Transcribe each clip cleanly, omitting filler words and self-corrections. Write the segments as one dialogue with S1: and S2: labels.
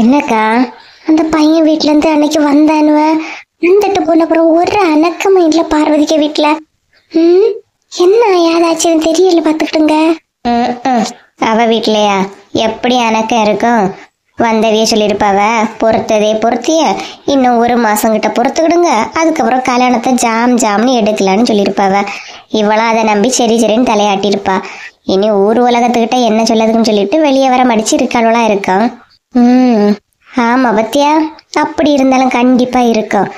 S1: என்னக்கா, அந்த பையன் வீட்டுல இருந்து அன்னைக்கு வந்தானுவ, வந்துட்டு போன அப்புறம் ஒரு அணக்கமா இல்ல பார்வதிக்க வீட்டுல. என்ன ஏதாச்சும் தெரியல பாத்துக்கிட்டுங்க. அவ வீட்லயா எப்படி அணக்கம் இருக்கும்? வந்தவிய சொல்லியிருப்பாவ, பொறுத்ததே பொறுத்திய, இன்னும் 1 மாசம் கிட்ட பொறுத்துக்கிடுங்க, அதுக்கப்புறம் கல்யாணத்தை ஜாம்னு எடுக்கலான்னு சொல்லியிருப்பாவ. இவளும் அதை நம்பி சரி சரின்னு தலையாட்டிருப்பா. இனி ஊர் உலகத்துக்கிட்ட என்ன சொல்லதுன்னு சொல்லிட்டு வெளியே வர மடிச்சு இருக்காளா இருக்கான். ஆமா பத்தியா, அப்படி இருந்தாலும் கண்டிப்பா இருக்கும்.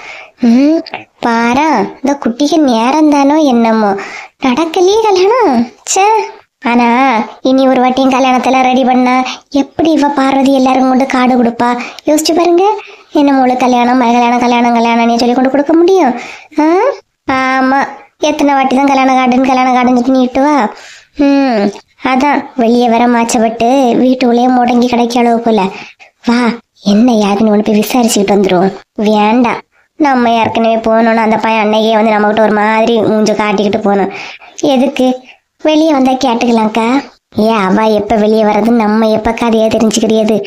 S1: பாரா, இந்த குட்டிக்கு நேரம் தானோ என்னமோ நடக்கலையே கல்யாணம். சே, ஆனா இனி ஒரு வாட்டியும் கல்யாணத்துல ரெடி பண்ணா எப்படி இவ பார்வதி எல்லாரும் கொண்டு காடு கொடுப்பா? யோசிச்சு பாருங்க. என்ன மூளை கல்யாணம் கல்யாணம் சொல்லி கொண்டு கொடுக்க முடியும்? ஆமா, எத்தனை வாட்டி தான் கல்யாண காடுன்னு நீட்டுவா. அதான் வெளியே வர மாச்சப்பட்டு வீட்டுக்குள்ளேயே முடங்கி கிடைக்க அளவு போல. வா, என்ன யாருன்னு ஒன்று போய் விசாரிச்சுக்கிட்டு வந்துடும். வேண்டாம், நம்ம ஏற்கனவே போனோம்னா அந்த பையன் அன்னைக்கே வந்து நம்மகிட்ட ஒரு மாதிரி மூஞ்ச காட்டிக்கிட்டு போனோம். எதுக்கு? வெளியே வந்தா கேட்டுக்கலாம்க்கா. அவ எப்ப வெளியே வர்றது, நம்ம எப்ப கதையா தெரிஞ்சுக்கிறியது?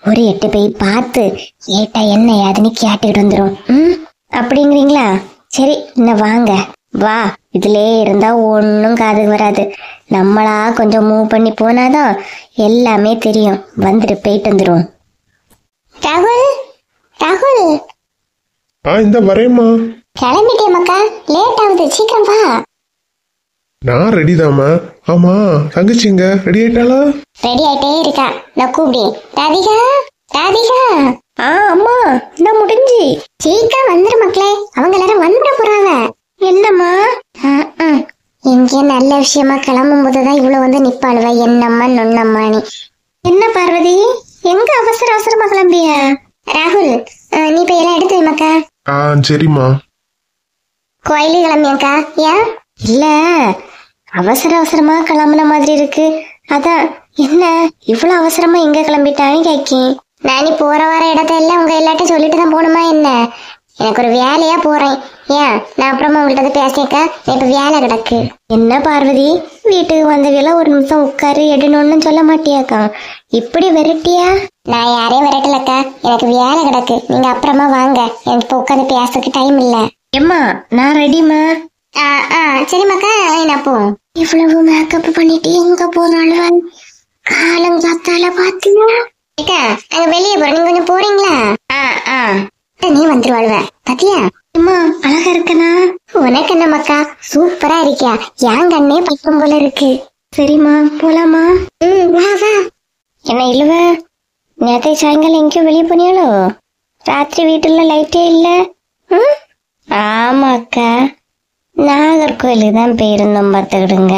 S1: ஒரு 8 போய் பார்த்து ஏட்டா என்ன யாதுன்னு கேட்டுக்கிட்டு வந்துடும். அப்படிங்கிறீங்களா? சரி, இன்னும் வாங்க. வா, இதுலயே இருந்தா ஒன்னும் காதுக்கு வராது. நம்மளா கொஞ்சம் மூவ் பண்ணி போனாதான் எல்லாமே தெரியும். வந்துட்டு போயிட்டு வந்துடும். ராகுல், ராகுல்.
S2: இந்த வரேம்மா.
S1: கிளம்பிட்டே மக்கா, லேட் ஆகுது, சீக்கிரம் வா.
S2: நான் ரெடி தாமா. ஆமா, தங்கச்சிங்க ரெடி ஆயிட்டாளா?
S1: ரெடி ஆயிட்டே இருக்கா, நான் கூப்பிடு. ராதிகா, ராதிகா. அம்மா, என்ன முடிஞ்சு? சீக்கிரம் வந்துரு மக்களே, அவங்க எல்லாரும் வந்துட போறாங்க. என்னம்மா? இங்கே நல்ல விஷயமா கிளம்பும் போதுதான் இவ்வளவு வந்து நிப்பாளுவ. என்னம்மா நொன்னம்மா நீ. என்ன பார்வதி, எங்க அவசரமா கிளம்பிய? ராகுல், நீ போய் எல்லாம் எடுத்து வைமாக்கா.
S2: சரிம்மா.
S1: கோயிலுக்கு கிளம்பியாக்கா? ஏன்? இல்ல, அவசரமா கிளம்புன மாதிரி இருக்கு, அதான். என்ன இவ்வளவு அவசரமா எங்க கிளம்பிட்டான்னு கேக்கி. நானி போற வர இடத்த எல்லாம் உங்க எல்லாட்டும் சொல்லிட்டு தான் போகணுமா என்ன? எனக்கு ஒரு வேலையா போறேன். ஏன், நான் அப்புறமா உங்கள்கிட்ட பேசிக்க, இப்ப வேலை கிடக்கு. என்ன பார்வதி, வீட்டுக்கு வந்தவியெல்லாம் ஒரு நிமிஷம் உட்காரு எடுன்னு சொல்ல மாட்டியாக்கா? இப்படி விரட்டியா? நான் யாரையும் விரட்டலக்கா, எனக்கு வேலை கிடக்கு. நீங்க அப்புறமா வாங்க, எனக்கு இப்ப உட்காந்து பேசுறதுக்கு டைம் இல்ல. எம்மா, நான் ரெடிமா. சரிம்மாக்கா, நான் போ. இவ்வளவு மேக்கப் பண்ணிட்டு எங்க போனாலும் காலங்காத்தால பாத்தீங்க. அங்க வெளியே போற, நீங்க கொஞ்சம் போறீங்களா? நீ வந்துருவாளுவ பாத்தியா? அம்மா, அழகா இருக்கனா? உனக்கு என்ன மக்கா, சூப்பரா இருக்கியா? என் கண்ணே பக்கம் போல இருக்கு. சரிம்மா, போலாமா? வா வா. என்ன இழுவ, நேற்று சாயங்காலம் எங்கேயோ வெளியே போனியாலோ? ராத்திரி வீட்டுல லைட்டே இல்ல. ஆமாக்கா, நாகர்கோயிலுக்கு தான் போயிருந்தோம் பார்த்துக்கிடுங்க.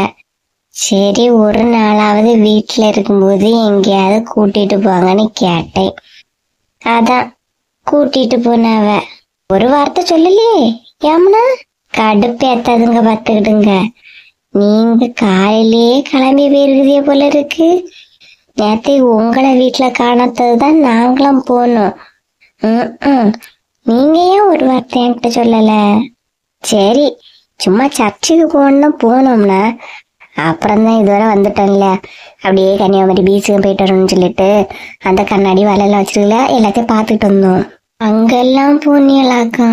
S1: சரி, ஒரு நாளாவது வீட்டுல இருக்கும்போது எங்கேயாவது கூட்டிட்டு போங்கன்னு கேட்டேன். அதான் கூட்டிட்டு போனாவ. ஒரு வார்த்தை சொல்லலையே. ஏம்னா கடுப்பேத்தாதுங்க பார்த்துக்கிடுங்க. நீங்க காலையிலேயே கிளம்பி போயிருக்குதே போல இருக்கு. நேற்று உங்களை வீட்டுல காணத்ததுதான் நாங்களும் போனோம். நீங்க ஏன் ஒரு வார்த்தை என்கிட்ட சொல்லல? சரி, சும்மா சர்ச்சுக்கு போனோம்னா அப்புறம்தான் இதுவரை வந்துட்டோம்ல. அப்படியே கன்னியாகுமரி பீச்சுக்கு போயிட்டு வரணும்னு சொல்லிட்டு அந்த கண்ணாடி வலையெல்லாம் வச்சிருக்கல, எல்லாத்தையும் பார்த்துட்டு வந்தோம். அங்கெல்லாம் போனியலாக்கா?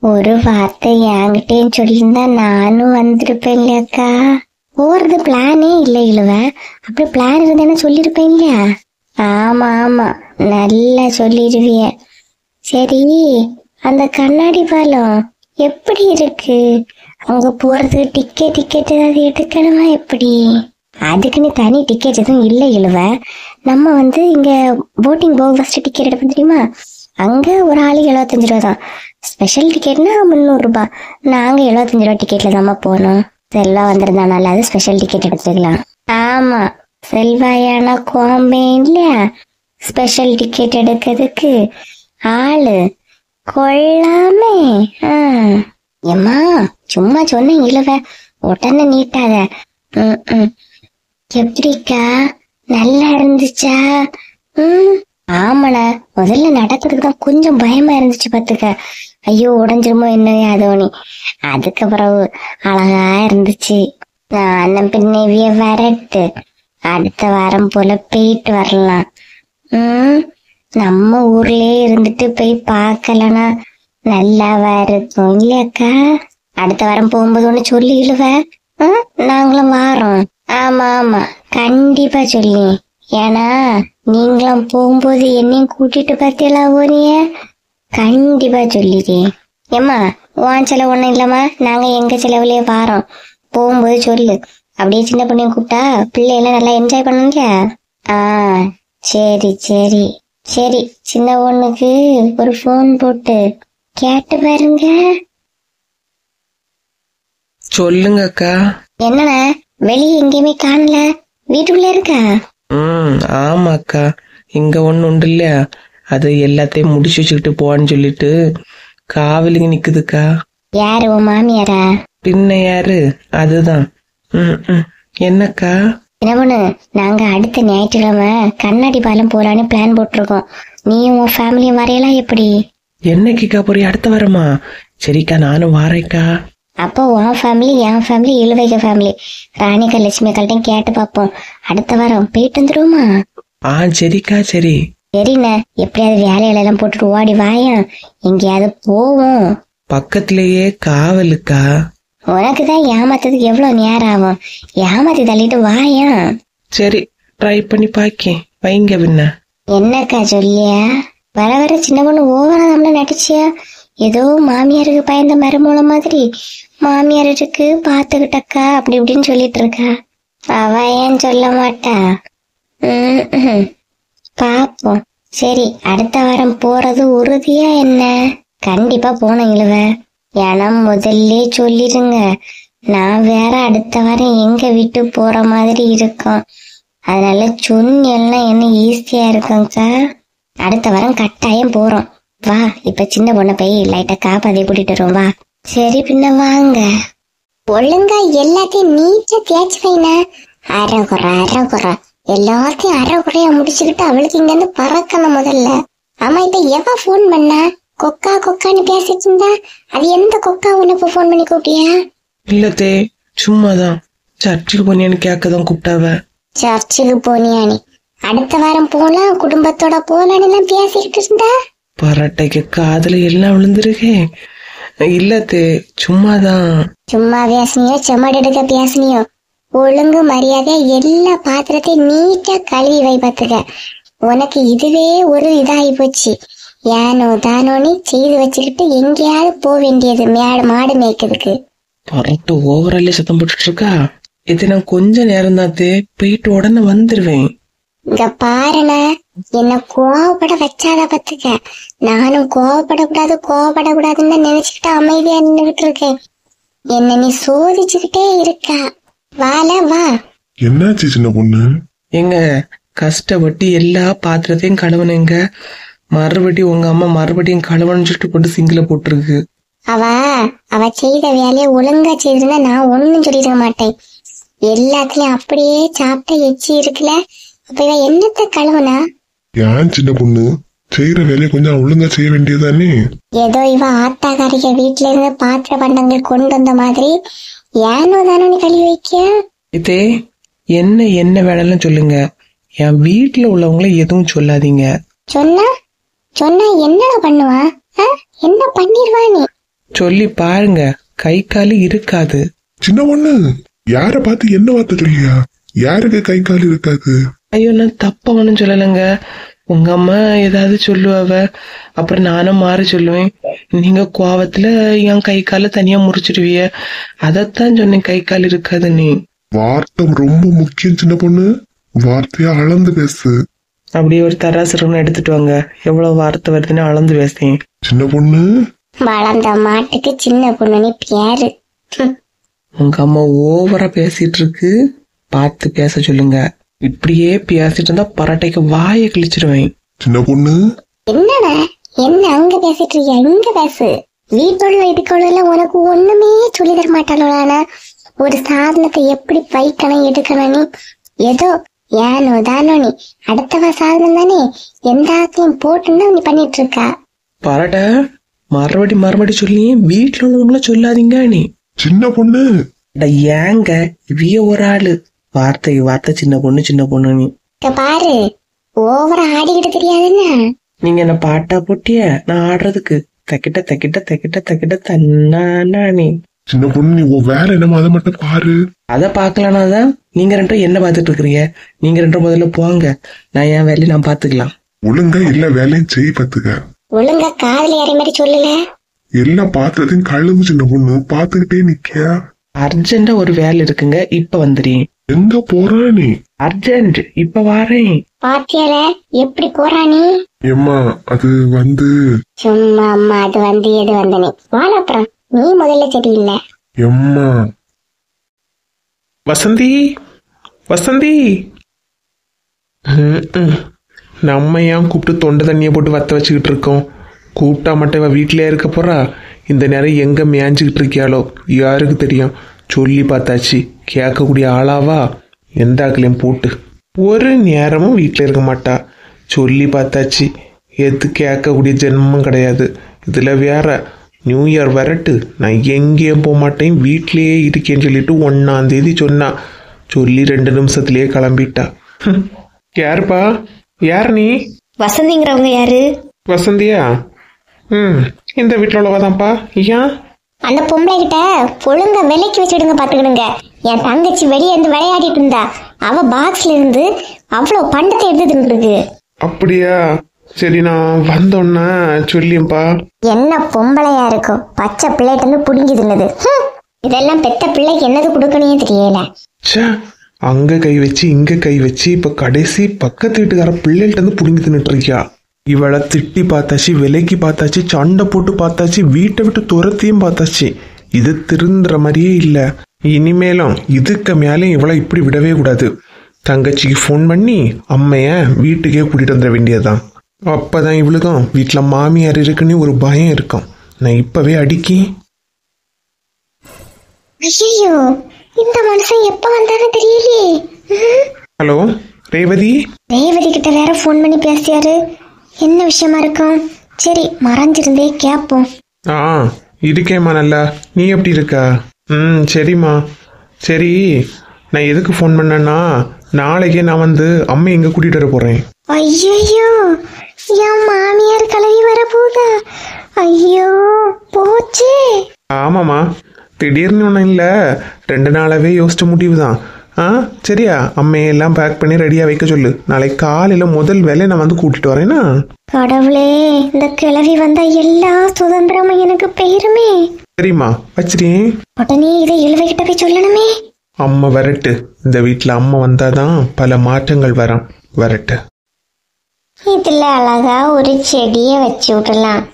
S1: ஒரு வார்த்தை என்கிட்டேன்னு சொல்லியிருந்தா நானும் வந்திருப்பேன் இல்லையாக்கா? போறது பிளானே இல்லை இழுவ. அப்படி பிளான் இருந்தேன்னு சொல்லியிருப்பேன் இல்லையா? ஆமா, நல்லா சொல்லிடுவிய. சரி, அந்த கண்ணாடி பாலம் எப்படி இருக்கு? அங்க போறதுக்கு டிக்கெட் ஏதாவது எடுக்கணுமா எப்படி? அதுக்குன்னு தனி டிக்கெட் எதுவும் இல்லை இழுவ. நம்ம இங்க போட்டிங் போக ஃபர்ஸ்ட் டிக்கெட் எடுப்போம் தெரியுமா? அங்க ஒரு ஆளுக்கு 75 ரூபா தான். ஸ்பெஷல் டிக்கெட்னா 300 ரூபாய். நாங்க 75 ரூபா டிக்கெட்ல தான் போனோம். செல்வா வந்திருந்தானால அது ஸ்பெஷல் டிக்கெட் எடுத்துக்கலாம். ஆமா, செல்வாயான கோம்பே இல்லையா ஸ்பெஷல் டிக்கெட் எடுக்கிறதுக்கு ஆளு கொள்ளாமே. ஏம்மா, சும்மா சொன்ன இழுவ, உடனே நீட்டாத. எப்படிக்கா, நல்லா இருந்துச்சா? ஆமாண்ணா, முதல்ல நடக்கிறதுக்கு தான் கொஞ்சம் பயமா இருந்துச்சு பாத்துக்க. ஐயோ உடஞ்சிருமோ என்ன அதோனி. அதுக்கு பிறகு அழகா இருந்துச்சு. அண்ணன் பின்னவிய வரட்டு, அடுத்த வாரம் போல போயிட்டு வரலாம். நம்ம ஊர்லயே இருந்துட்டு போய் பார்க்கலனா நல்லாவா இருக்கும் இல்லையாக்கா? அடுத்த வாரம் போகும்போது ஒண்ணு சொல்லி இழுவ, நாங்களும் வாரோம். ஆமா ஆமா கண்டிப்பா சொல்லி. ஏன்னா நீங்களும் போகும்போது என்னையும் கூட்டிட்டு பார்த்தீங்களா போறிய, கண்டிப்பா சொல்லிடு. ஏம்மா உன் செலவு ஒண்ணும் இல்லம்மா, நாங்க எங்க செலவுலயே வாரோம். போகும்போது சொல்லு. அப்படியே சின்ன பொண்ணையும் கூப்பிட்டா பிள்ளையெல்லாம் நல்லா என்ஜாய் பண்ணல. சரி சரி சரி, சின்ன பொண்ணுக்கு ஒரு போன் போட்டு கேட்டு பாருங்க.
S3: சொல்லுங்க அக்கா.
S1: என்னண்ணா வெளியே எங்கேயுமே காணல, வீட்டுக்குள்ள இருக்கா?
S3: ஆமா அக்கா, இங்க ஒண்ணு உண்டு இல்லையா, அது எல்லாத்தையும் முடிச்சு வச்சுக்கிட்டு போன்னு சொல்லிட்டு காவலுக்கு நிக்குதுக்கா.
S1: யாரு உன் மாமியாரா?
S3: பின்ன யாரு, அதுதான். என்னக்கா?
S1: என்ன பொண்ணு, நாங்க அடுத்த ஞாயிற்றுக்கிழமை கண்ணாடி பாலம் போலான்னு பிளான் போட்டிருக்கோம். நீயும் உன் ஃபேமிலியும் வரையலாம் எப்படி?
S3: என்னைக்குக்கா போறிய? அடுத்த வாரமா? சரிக்கா நானும் வாரேக்கா.
S1: அப்போ உன் ஃபேமிலி என் ஃபேமிலி இழுவைக்க ஃபேமிலி ராணிகா லட்சுமி கல்ட்டையும் கேட்டு பார்ப்போம். அடுத்த வாரம் போயிட்டு வந்துருவோமா?
S3: சரிக்கா சரி.
S1: சரிண்ணே, எப்படியாவது வேலையில போட்டுட்டு ஓடி வாயா, எங்கேயாவது போவோம்.
S3: பக்கத்திலேயே காவலுக்கா.
S1: உனக்குதான் ஏமாத்ததுக்கு எவ்வளவு நேரம் ஆகும், ஏமாத்தி தள்ளிட்டு வாயா.
S3: சரி ட்ரை பண்ணி பாக்கேன், வைங்க. பின்ன
S1: என்னக்கா சொல்லியா? வர வர சின்ன பொண்ணு ஓவரா நம்மள நடிச்சியா? ஏதோ மாமியாருக்கு பயந்த மருமூல மாதிரி மாமியாருக்கு பாத்துக்கிட்டக்கா அப்படி இப்படின்னு சொல்லிட்டு இருக்கா. அவ ஏன் சொல்ல மாட்டா? பாப்போம். சரி அடுத்த வாரம் போறது உறுதியா என்ன? கண்டிப்பா போன இழுவ. ஏன்னா முதல்ல சொல்லிருங்க, நான் வேற அடுத்த வாரம் எங்க விட்டு போற மாதிரி இருக்கும். அதனால சொன்னெல்லாம் என்ன ஈஸியா இருக்கும்க்கா. அடுத்த வாரம் கட்டாயம் போறோம். வா, இப்ப சின்ன பொண்ணை போய் லைட்டா காப்பாத்தி கூட்டிட்டு வரும். வா. சரி பின்ன வாங்க. ஒழுங்கா எல்லாத்தையும் நீட்டா தேய்ச்சி வைனா. அரைகுறை எல்லாத்தையும் அரைகுறையா முடிச்சுக்கிட்டு அவளுக்கு இங்க இருந்து பறக்கணும் முதல்ல. ஆமா, இப்ப எவ போன் பண்ணா? கொக்கா கொக்கான்னு பேசிட்டு இருந்தா, அது எந்த கொக்கா உனக்கு போன் பண்ணி கூப்பிட்டியா?
S3: இல்லத்தே, சும்மாதான். சர்ச்சுக்கு போனியான்னு கேட்கதான் கூப்பிட்டாவ.
S1: சர்ச்சுக்கு போனியா நீ? அடுத்த வாரம் போலாம், குடும்பத்தோட போலான்னு எல்லாம் பேசிக்கிட்டு இருந்தா.
S3: பரட்டைக்கு காதுல எல்லாம் விழுந்துருக்கேன். இல்லத்தே, சும்மாதான்.
S1: சும்மா பேசுனியோ செம்மடி எடுக்க பேசுனியோ, ஒழுங்கு மரியாதையா எல்லா பாத்திரத்தையும் நீட்டா கழுவி வை. பாத்துக்க, உனக்கு இதுவே ஒரு இதாகி போச்சு. ஏனோ தானோன்னு செய்து வச்சுக்கிட்டு எங்கேயாவது போக வேண்டியது மாடு மேய்க்கிறதுக்கு.
S3: பரட்டு ஓவராலே சத்தம் போட்டுட்டு இருக்கா. இது நான் கொஞ்ச நேரம் தாத்தே, போயிட்டு உடனே வந்துருவேன்.
S1: இங்க பாருண்ணா, என்ன கோவப்பட வச்சாத பத்துக்க. நானும் கோவப்படக்கூடாதுன்னு நினைச்சுக்கிட்டு அமைதியா நின்றுகிட்டு இருக்கேன். என்ன நீ சோதிச்சுக்கிட்டே இருக்கா. வால வா.
S2: என்னாச்சு சின்ன பொண்ணு?
S3: எங்க கஷ்டப்பட்டு எல்லா பாத்திரத்தையும் கழுவனுங்க, மறுபடியும் உங்க அம்மா மறுபடியும் கழுவன்னு சொல்லிட்டு போட்டு சிங்கில போட்டுருக்கு.
S1: அவ செய்த வேலையை ஒழுங்கா செய்திருந்தா நான் ஒண்ணும் சொல்லிருக்க மாட்டேன். எல்லாத்தையும் அப்படியே சாப்பிட்ட எச்சி இருக்குல்ல, அப்ப இவ என்னத்த கழுவுனா?
S2: ஏன் சின்ன பொண்ணு, செய்யற வேலையை கொஞ்சம் ஒழுங்கா செய்ய வேண்டியதானே?
S1: ஏதோ இவ ஆத்தாக்காரிக்க வீட்டுல இருந்து பாத்திர பண்டங்கள் கொண்டு வந்த மாதிரி ஏனோ தானோ நீ கழுவி வைக்க.
S3: இதே என்ன வேலைன்னு சொல்லுங்க, என் வீட்டுல உள்ளவங்கள எதுவும் சொல்லாதீங்க.
S1: சொன்னா என்னடா பண்ணுவா? என்ன பண்ணிடுவா நீ?
S3: சொல்லி பாருங்க, கை காலு இருக்காது.
S2: சின்ன பொண்ணு, யார பார்த்து என்ன வார்த்தை சொல்லியா? யாருக்கு கை கால் இருக்காது?
S3: ஐயோ, நான் தப்பா ஒண்ணும் சொல்லலைங்க. உங்க அம்மா ஏதாவது சொல்லுவாவ, அப்புறம் நானும் மாறி சொல்லுவேன். நீங்க கோவத்துல என் கை கால தனியா முறிச்சிடுவிய, அதத்தான் சொன்னேன் கை கால் இருக்காது. நீ
S2: வார்த்தை ரொம்ப முக்கியம் சின்ன பொண்ணு, வார்த்தையா அளந்து பேசு.
S3: அப்படியே ஒரு தராசரம் எடுத்துட்டு வாங்க, எவ்வளவு வார்த்தை வருதுன்னு அளந்து பேசேன்.
S2: சின்ன பொண்ணு,
S1: வளர்ந்த மாட்டுக்கு சின்ன பொண்ணு பேரு.
S3: உங்க அம்மா ஓவரா பேசிட்டு இருக்கு, பார்த்து பேச சொல்லுங்க. இப்படியே பேசிட்டு இருந்தா பரட்டைக்கு வாயை கிழிச்சிருவேன்.
S2: சின்ன பொண்ணு,
S1: என்னடா என்ன அங்க பேசிட்டு இருக்கியா? இங்க பேசு. வீட்டோட இதுக்குள்ள உனக்கு ஒண்ணுமே சொல்லி தர மாட்டாளா? ஒரு சாதனத்தை எப்படி வைக்கணும் எடுக்கணும், ஏதோ ஏனோ தானோ நீ அடுத்தவ சாதனம் தானே எல்லாத்தையும் போட்டுன்னா நீ பண்ணிட்டு இருக்கா.
S3: பரட்ட மறுபடி சொல்லி வீட்டுல உள்ளவங்கள சொல்லாதீங்க. நீ
S2: சின்ன பொண்ணு
S3: ஏங்க இவிய ஒரு ஆளு, வார்த்தை சின்ன பொண்ணு நீ
S1: பாரு, ஓவரா ஆடிக்கிட்டு தெரியாதுன்னா
S3: நீங்க என்ன பாட்டா போட்டிய நான் ஆடுறதுக்கு? தக்கிட்ட தக்கிட்ட தக்கிட்ட தக்கிட்ட தன்னானே.
S2: சின்ன பொண்ணு, நீ உன் வேலை என்னமோ அதை மட்டும் பாரு.
S3: அத பாக்கலானாதான் நீங்க ரெண்டும் என்ன பாத்துட்டு இருக்கிறீங்க? நீங்க ரெண்டும் முதல்ல போங்க, நான் என் வேலையை நான் பாத்துக்கலாம்.
S2: ஒழுங்கா எல்லா வேலையும் செய் பாத்துக்க.
S1: ஒழுங்கா காதல யாரை மாதிரி சொல்லல.
S2: எல்லா பாத்திரத்தையும் கழுவு சின்ன பொண்ணு, பாத்துக்கிட்டே நிக்க.
S3: அர்ஜென்டா ஒரு வேலை இருக்குங்க, இப்ப வந்துறேன்.
S2: எங்க போறா நீ?
S3: அர்ஜென்ட், இப்ப வாரேன்.
S1: பாத்தியால எப்படி போறானே?
S2: எம்மா அது வந்து
S1: சும்மா அம்மா அது வந்து எது வந்தனே வாழ. அப்புறம் நீ முதல்ல சரியில்ல.
S2: எம்மா
S4: வசந்தி, வசந்தி. நம்ம ஏன் கூப்பிட்டு தொண்டை தண்ணியை போட்டு வத்த வச்சுக்கிட்டு இருக்கோம்? கூப்பிட்டா மட்டும் இவ வீட்டிலே இருக்க போறா? இந்த நேரம் எங்க மேய்ஞ்சிக்கிட்டு இருக்கியாளோ யாருக்கு தெரியும்? சொல்லி பார்த்தாச்சு, கேட்கக்கூடிய ஆளாவா? எந்த ஆக்களையும் போட்டு ஒரு நேரமும் வீட்டில் இருக்க மாட்டா. சொல்லி பார்த்தாச்சு, எது கேட்கக்கூடிய ஜென்மம் கிடையாது. இதில் வேற நியூ இயர் வரட்டு, நான் எங்கேயும் போக மாட்டேன், வீட்டிலேயே இருக்கேன்னு சொல்லிட்டு 1ஆம் தேதி சொன்னா. சொல்லி 2 நிமிஷத்துலேயே கிளம்பிட்டா. யாருப்பா? யார் நீ?
S1: வசந்திங்கிறவங்க யாரு?
S4: வசந்தியா? இந்த வீட்டில் உள்ளவாதான்ப்பா. ஏன்?
S1: அந்த பொம்பளை கிட்ட ஒழுங்கா விலைக்கு வச்சுடுங்க, பாத்துக்கிடுங்க. என் தங்கச்சி வெளியே இருந்து விளையாடிட்டு இருந்தா. அவ பாக்ஸ்ல இருந்து அவ்வளவு பண்டத்தை எடுத்துட்டு இருக்கு.
S4: அப்படியா? சரி, நான் வந்தோன்னா சொல்லியப்பா.
S1: என்ன பொம்பளையா இருக்கும், பச்சை பிள்ளைகிட்ட இருந்து புடுங்கி தின்னது. இதெல்லாம் பெத்த பிள்ளைக்கு என்னது கொடுக்கணும் தெரியல.
S4: ச்சே, அங்க கை வச்சு இங்க கை வச்சு இப்ப கடைசி பக்கத்து வீட்டுக்கார பிள்ளைகிட்ட இருந்து புடுங்கி தின்னுட்டு இருக்கியா? இவளை திட்டி பார்த்தாச்சு, விலைக்கு பார்த்தாச்சு, சண்டை போட்டு பார்த்தாச்சு, வீட்டை விட்டு துரத்தியும் பார்த்தாச்சு. இது திருந்துற மாதிரியே இல்லை. இனிமேலும் இதுக்கு மேலே இவளை இப்படி விடவே கூடாது. தங்கச்சிக்கு ஃபோன் பண்ணி அம்மைய வீட்டுக்கே கூட்டிட்டு வந்துட வேண்டியதுதான். அப்பதான் இவளுக்கும் வீட்டில் மாமியார் இருக்குன்னு ஒரு பயம் இருக்கும். நான் இப்பவே அடிக்கி.
S1: ஐயோ, இந்த மனுஷன் எப்ப வந்தானு தெரியலையே.
S4: ஹலோ ரேவதி.
S1: ரேவதி கிட்ட வேற ஃபோன் பண்ணி பேசியாரு. என்ன விஷயமா இருக்கும்? சரி, மறைஞ்சிருந்தே கேப்போம்.
S4: இருக்கேம்மா நல்லா. நீ எப்படி இருக்கா? சரிம்மா. சரி, நான் எதுக்கு ஃபோன் பண்ணேன்னா, நாளைக்கே நான் வந்து அம்மை எங்க கூட்டிட்டு வர போறேன்.
S1: ஐயோ, என் மாமியார் கிளவி வர போதா? ஐயோ போச்சு.
S4: ஆமாம்மா, திடீர்னு ஒன்றும் இல்லை, 2 நாளாவே யோசிச்ச முடிவு தான். சரியா, அம்மையெல்லாம் பேக் பண்ணி ரெடியாக வைக்க சொல்லு. நாளைக்கு காலையில் முதல் வேலை நான் வந்து கூட்டிட்டு வரேன்னா.
S1: கடவுளே, இந்த கிளவி வந்தா எல்லா சுதந்திரமும் எனக்கு பெயருமே.
S4: சரிம்மா, வச்சிருக்கேன்.
S1: உடனே இதை இழுவைகிட்ட போய் சொல்லணுமே.
S4: அம்மா வரட்டு. இந்த வீட்டில் அம்மா வந்தாதான் பல மாற்றங்கள் வரும். வரட்டு.
S1: இதுல அழகா ஒரு செடிய வச்சு விடலாம்.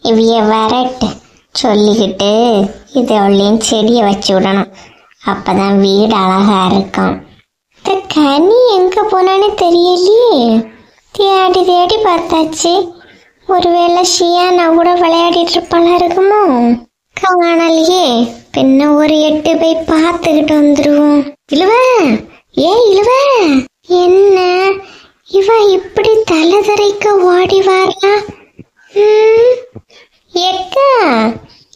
S1: இவைய வரட்டு சொல்லிக்கிட்டு இதோடையும் செடிய வச்சு விடணும். அப்பதான் வீடு அழகா இருக்கும். இந்த கனி எங்க போனான்னு தெரியலையே. தேடி தேடி பார்த்தாச்சு. ஒருவேளை ஷியானா கூட விளையாடிட்டு இருப்பாளா இருக்குமோ? காணலையே. பின்ன ஒரு 8 போய் பார்த்துக்கிட்டு வந்துருவோம். இழுவ, இழுவ, என்ன இவ இப்படி தலைதரைக்க ஓடி வாரா? ஏக்கா,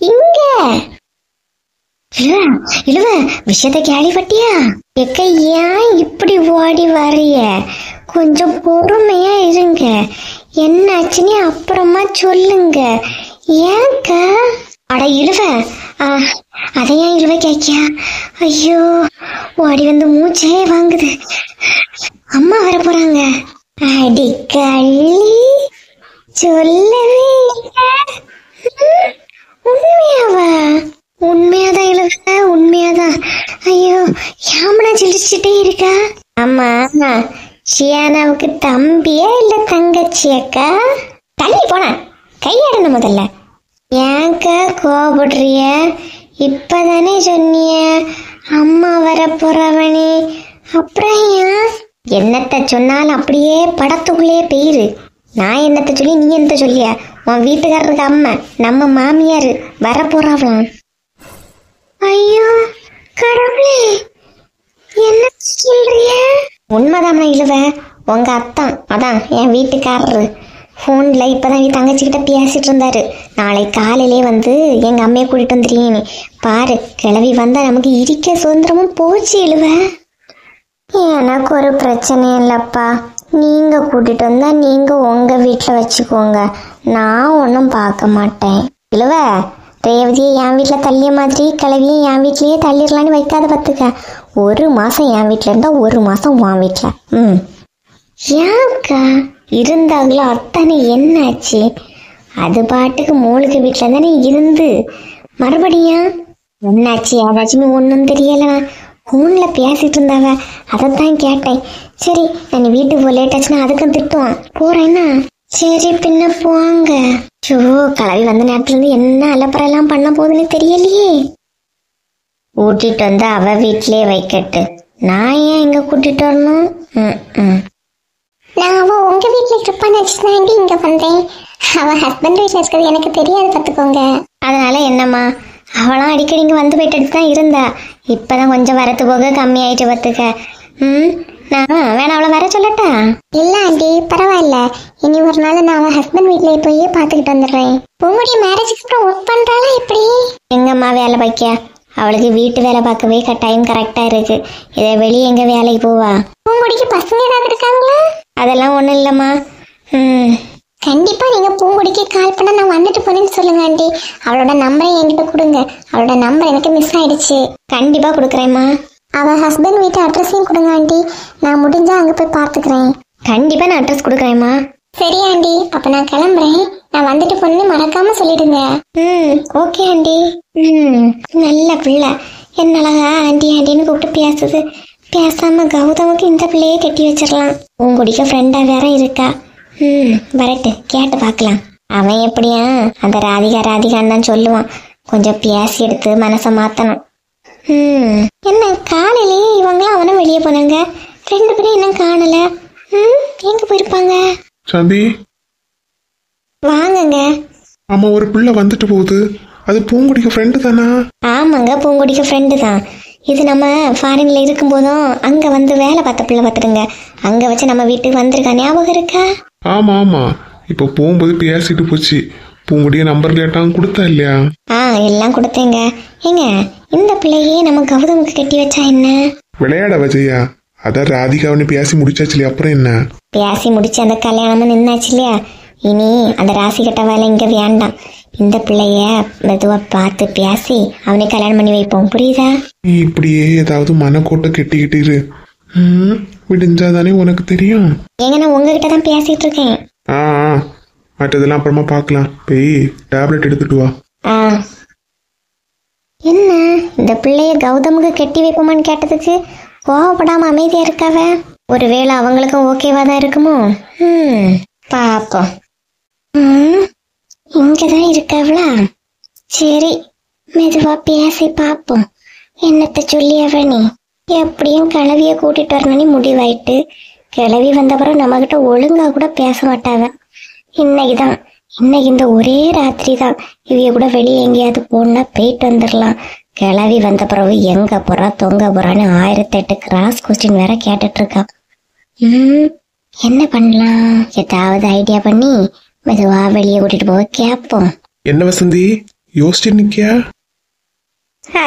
S1: இங்க இழுவ, விஷயத்த கேள்விப்பட்டியா? எக்க, ஏன் இப்படி ஓடி வரைய? கொஞ்சம் பொறுமையா இருங்க. என்னாச்சுன்னு அப்புறமா சொல்லுங்க. ஏன்க்கா? அட இழுவ, அதையா இழுவ கேக்கியா? ஐயோ, ஓடி வந்து மூச்சே வாங்குது. அம்மா வர போறாங்க. அடி கள்ளி, சொல்லவே உண்மையாவா? உண்மையாதான் இழுவ, உண்மையாதான். ஐயோ, யாமனா சிரிச்சுட்டே இருக்கா? ஆமா, ஷியானாவுக்கு தம்பியா இல்ல தங்கச்சியக்கா? தள்ளி போன கையாடணும் முதல்ல. ஏன்க்கா கோபப்படுறிய? இப்பதானே சொன்னிய அம்மா வர போறவனே. அப்புறம் ஏன் என்னத்த சொன்னாலும் அப்படியே படத்துக்குள்ளேயே பெயிரு. நான் என்னத்த சொல்லி நீ என்னத்த சொல்லியா? உன் வீட்டுக்காரருக்கு அம்மா, நம்ம மாமியாரு வர போறாவலாம். ஐயோ கடவுளே, என்ன சொல்றிய? உண்மைதான் இழுவ. உங்க அத்தான், அதான் என் வீட்டுக்காரரு, ஃபோன்ல இப்பதான் தங்கச்சிக்கிட்ட பேசிட்டு இருந்தாரு. நாளை காலையிலே வந்து எங்க அம்மையை கூட்டிட்டு வந்துருக்கீங்க. பாரு, கிளவி வந்தா நமக்கு இருக்க சுதந்திரமும் போச்சு இழுவ. எனக்கு ஒரு பிரச்சனையும் இல்லப்பா. நீங்க கூட்டிட்டு வந்தா நீங்க உங்க வீட்டுல வச்சுக்கோங்க, நான் ஒன்றும் பார்க்க மாட்டேன். இல்லவ ரேவதியை என் வீட்டுல தள்ளிய மாதிரி கிளவியை என் வீட்லயே தள்ளிடலான்னு வைக்காத பார்த்துக்க. 1 மாசம் என் வீட்டுல இருந்தா 1 மாசம் உன் வீட்டுல. ஏன்க்கா இருந்தாங்களோ அத்தானே என்னாச்சு? அது பாட்டுக்கு மூளுக்கு வீட்டுல தானே இருந்து மறுபடியும் என்னாச்சு ஏதாச்சுன்னு ஒன்றும் தெரியல. ஃபோன்ல பேசிட்டு இருந்தாவ, அதைத்தான் கேட்டேன். சரி நான் வீட்டுக்கு போக லேட் ஆச்சுன்னா அதுக்கும் திட்டுவான், போறேன்னா. சரி பின்ன போங்க. ஷோ கிளவி வந்த நேரத்துல இருந்து என்ன அலப்பறையெல்லாம் பண்ண போகுதுன்னு தெரியலையே. கூட்டிட்டு வந்து அவ வீட்லயே வைக்கட்டு, நான் ஏன் இங்க கூட்டிட்டு வரணும்? நான் அவ உங்க வீட்டுல இருப்பான்னு வச்சுதான் இங்க வந்தேன். அவ ஹஸ்பண்ட் வீட்டுல இருக்கிறது எனக்கு தெரியாது பார்த்துக்கோங்க. அதனால என்னம்மா, அவளாம் அடிக்கடி இங்க வந்து போயிட்டு தான் இருந்தா. இப்பதான் கொஞ்சம் வரத்து போக கம்மி ஆயிட்டு பார்த்துக்க. நான் வேணா அவளை வர சொல்லட்டா? இல்ல ஆண்டி பரவாயில்ல, இனி ஒரு நாள் நான் அவ ஹஸ்பண்ட் வீட்லயே போய் பாத்துக்கிட்டு வந்துடுறேன். உங்களுடைய மேரேஜுக்கு அப்புறம் ஒர்க் பண்றாளா எப்படி? எங்கம்மா வேலை பார்க்க, அவளுக்கு வீட்டு வேலை பார்க்கவே டைம் கரெக்டா இருக்கு. இதை வெளியே எங்க வேலைக்கு போவா? பூங்குடிக்கு பசங்க ஏதாவது இருக்காங்களா? அதெல்லாம் ஒண்ணும் இல்லம்மா. கண்டிப்பா நீங்க பூங்குடிக்கு கால் பண்ண நான் வந்துட்டு போனேன்னு சொல்லுங்க ஆண்டி. அவளோட நம்பரை என்கிட்ட கொடுங்க, அவளோட நம்பர் எனக்கு மிஸ் ஆயிடுச்சு. கண்டிப்பா கொடுக்குறேம்மா. அவ ஹஸ்பண்ட் வீட்டு அட்ரஸையும் கொடுங்க ஆண்டி, நான் முடிஞ்சா அங்க போய் பாத்துக்கிறேன். கண்டிப்பா நான் அட்ரஸ் கொடுக்குறேம்மா. சரி ஆண்டி, அப்ப நான் கிளம்புறேன். நான் வந்துட்டு போனேன்னு மறக்காம சொல்லிடுங்க. Okay aunty. நல்ல பிள்ளை, என்ன அழகா ஆண்டி ஆண்டின்னு கூப்பிட்டு பேசுது. பேசாம கௌதமுக்கு இந்த பிள்ளையே கட்டி வச்சிடலாம். உங்களுடைய ஃப்ரெண்டா வேற இருக்கா. வரட்டு கேட்டு பார்க்கலாம். அவன் எப்படியா அந்த ராதிகான்னு தான் சொல்லுவான். கொஞ்சம் பேசி எடுத்து மனசை மாத்தணும். என்ன காலையிலேயே இவங்களாம் அவனும் வெளியே போனாங்க, 2 பேரும் இன்னும் காணல. எங்க போயிருப்பாங்க?
S2: சாந்தி
S1: வாங்கங்க.
S2: ஆமா, ஒரு பிள்ளை வந்துட்டு போகுது. அது பூங்குடிக்கு ஃப்ரெண்டு தானா?
S1: ஆமாங்க, பூங்குடிக்கு ஃப்ரெண்டு தான். இது நம்ம ஃபாரின்ல இருக்கும் போதும் அங்க வந்து வேலை பார்த்த பிள்ளை பார்த்துடுங்க. அங்க வச்சு நம்ம வீட்டுக்கு வந்திருக்கா, ஞாபகம் இருக்கா?
S2: ஆமா ஆமா, இப்போ போகும்போது பேசிட்டு போச்சு. பூங்குடிய நம்பர் லேட்டாங்க கொடுத்தா இல்லையா?
S1: எல்லாம் கொடுத்தேங்க. ஏங்க இந்த பிள்ளையே நம்ம கௌதமுக்கு கட்டி வச்சா என்ன?
S2: விளையாட வச்சையா? அதான் ராதிகாவனு பேசி முடிச்சாச்சு இல்லையா? அப்புறம் என்ன?
S1: பேசி முடிச்சு அந்த கல்யாணமும் நின்னாச்சு இல்லையா? இனி அந்த ராசி கட்ட வேலை இங்க வேண்டாம். இந்த பிள்ளைய மெதுவா பார்த்து பேசி அவனை கல்யாணம் பண்ணி வைப்போம், புரியுதா?
S2: நீ இப்படியே ஏதாவது மனக்கோட்டை கெட்டிக்கிட்டு இரு. விடிஞ்சாதானே உனக்கு தெரியும்.
S1: ஏங்க நான் உங்ககிட்ட தான் பேசிட்டு இருக்கேன்.
S2: மற்றதெல்லாம் அப்புறமா பார்க்கலாம். போய் டேப்லெட் எடுத்துட்டு வா.
S1: என்ன இந்த பிள்ளைய கௌதமுக்கு கெட்டி வைப்போமான்னு கேட்டதுக்கு கோவப்படாம அமைதியா இருக்காவ. ஒருவேளை அவங்களுக்கும் ஓகேவா தான் இருக்குமோ? பாப்போம். இங்கதான் இருக்காவளா? சரி மெதுவா பேசி பாப்போம். என்னத்த சொல்லியவ நீ? எப்படியும் கிளவிய கூட்டிட்டு வரணும்னு முடிவாயிட்டு, கிளவி வந்தப்பறம் நம்ம கிட்ட ஒழுங்கா கூட பேச மாட்டாவ. இன்னைக்கு இந்த ஒரே ராத்திரி தான் இவைய கூட வெளியே எங்கேயாவது போனா போயிட்டு வந்துடலாம். கிளவி வந்த பிறகு எங்க போறா தொங்க போறான்னு 1008 கிராஸ் கொஸ்டின் வேற கேட்டுட்டு இருக்கா. என்ன பண்ணலாம்? ஏதாவது ஐடியா பண்ணி மெதுவா வெளியே கூட்டிட்டு போக கேட்போம்.
S2: என்ன வசந்தி யோசிச்சு நிக்கியா?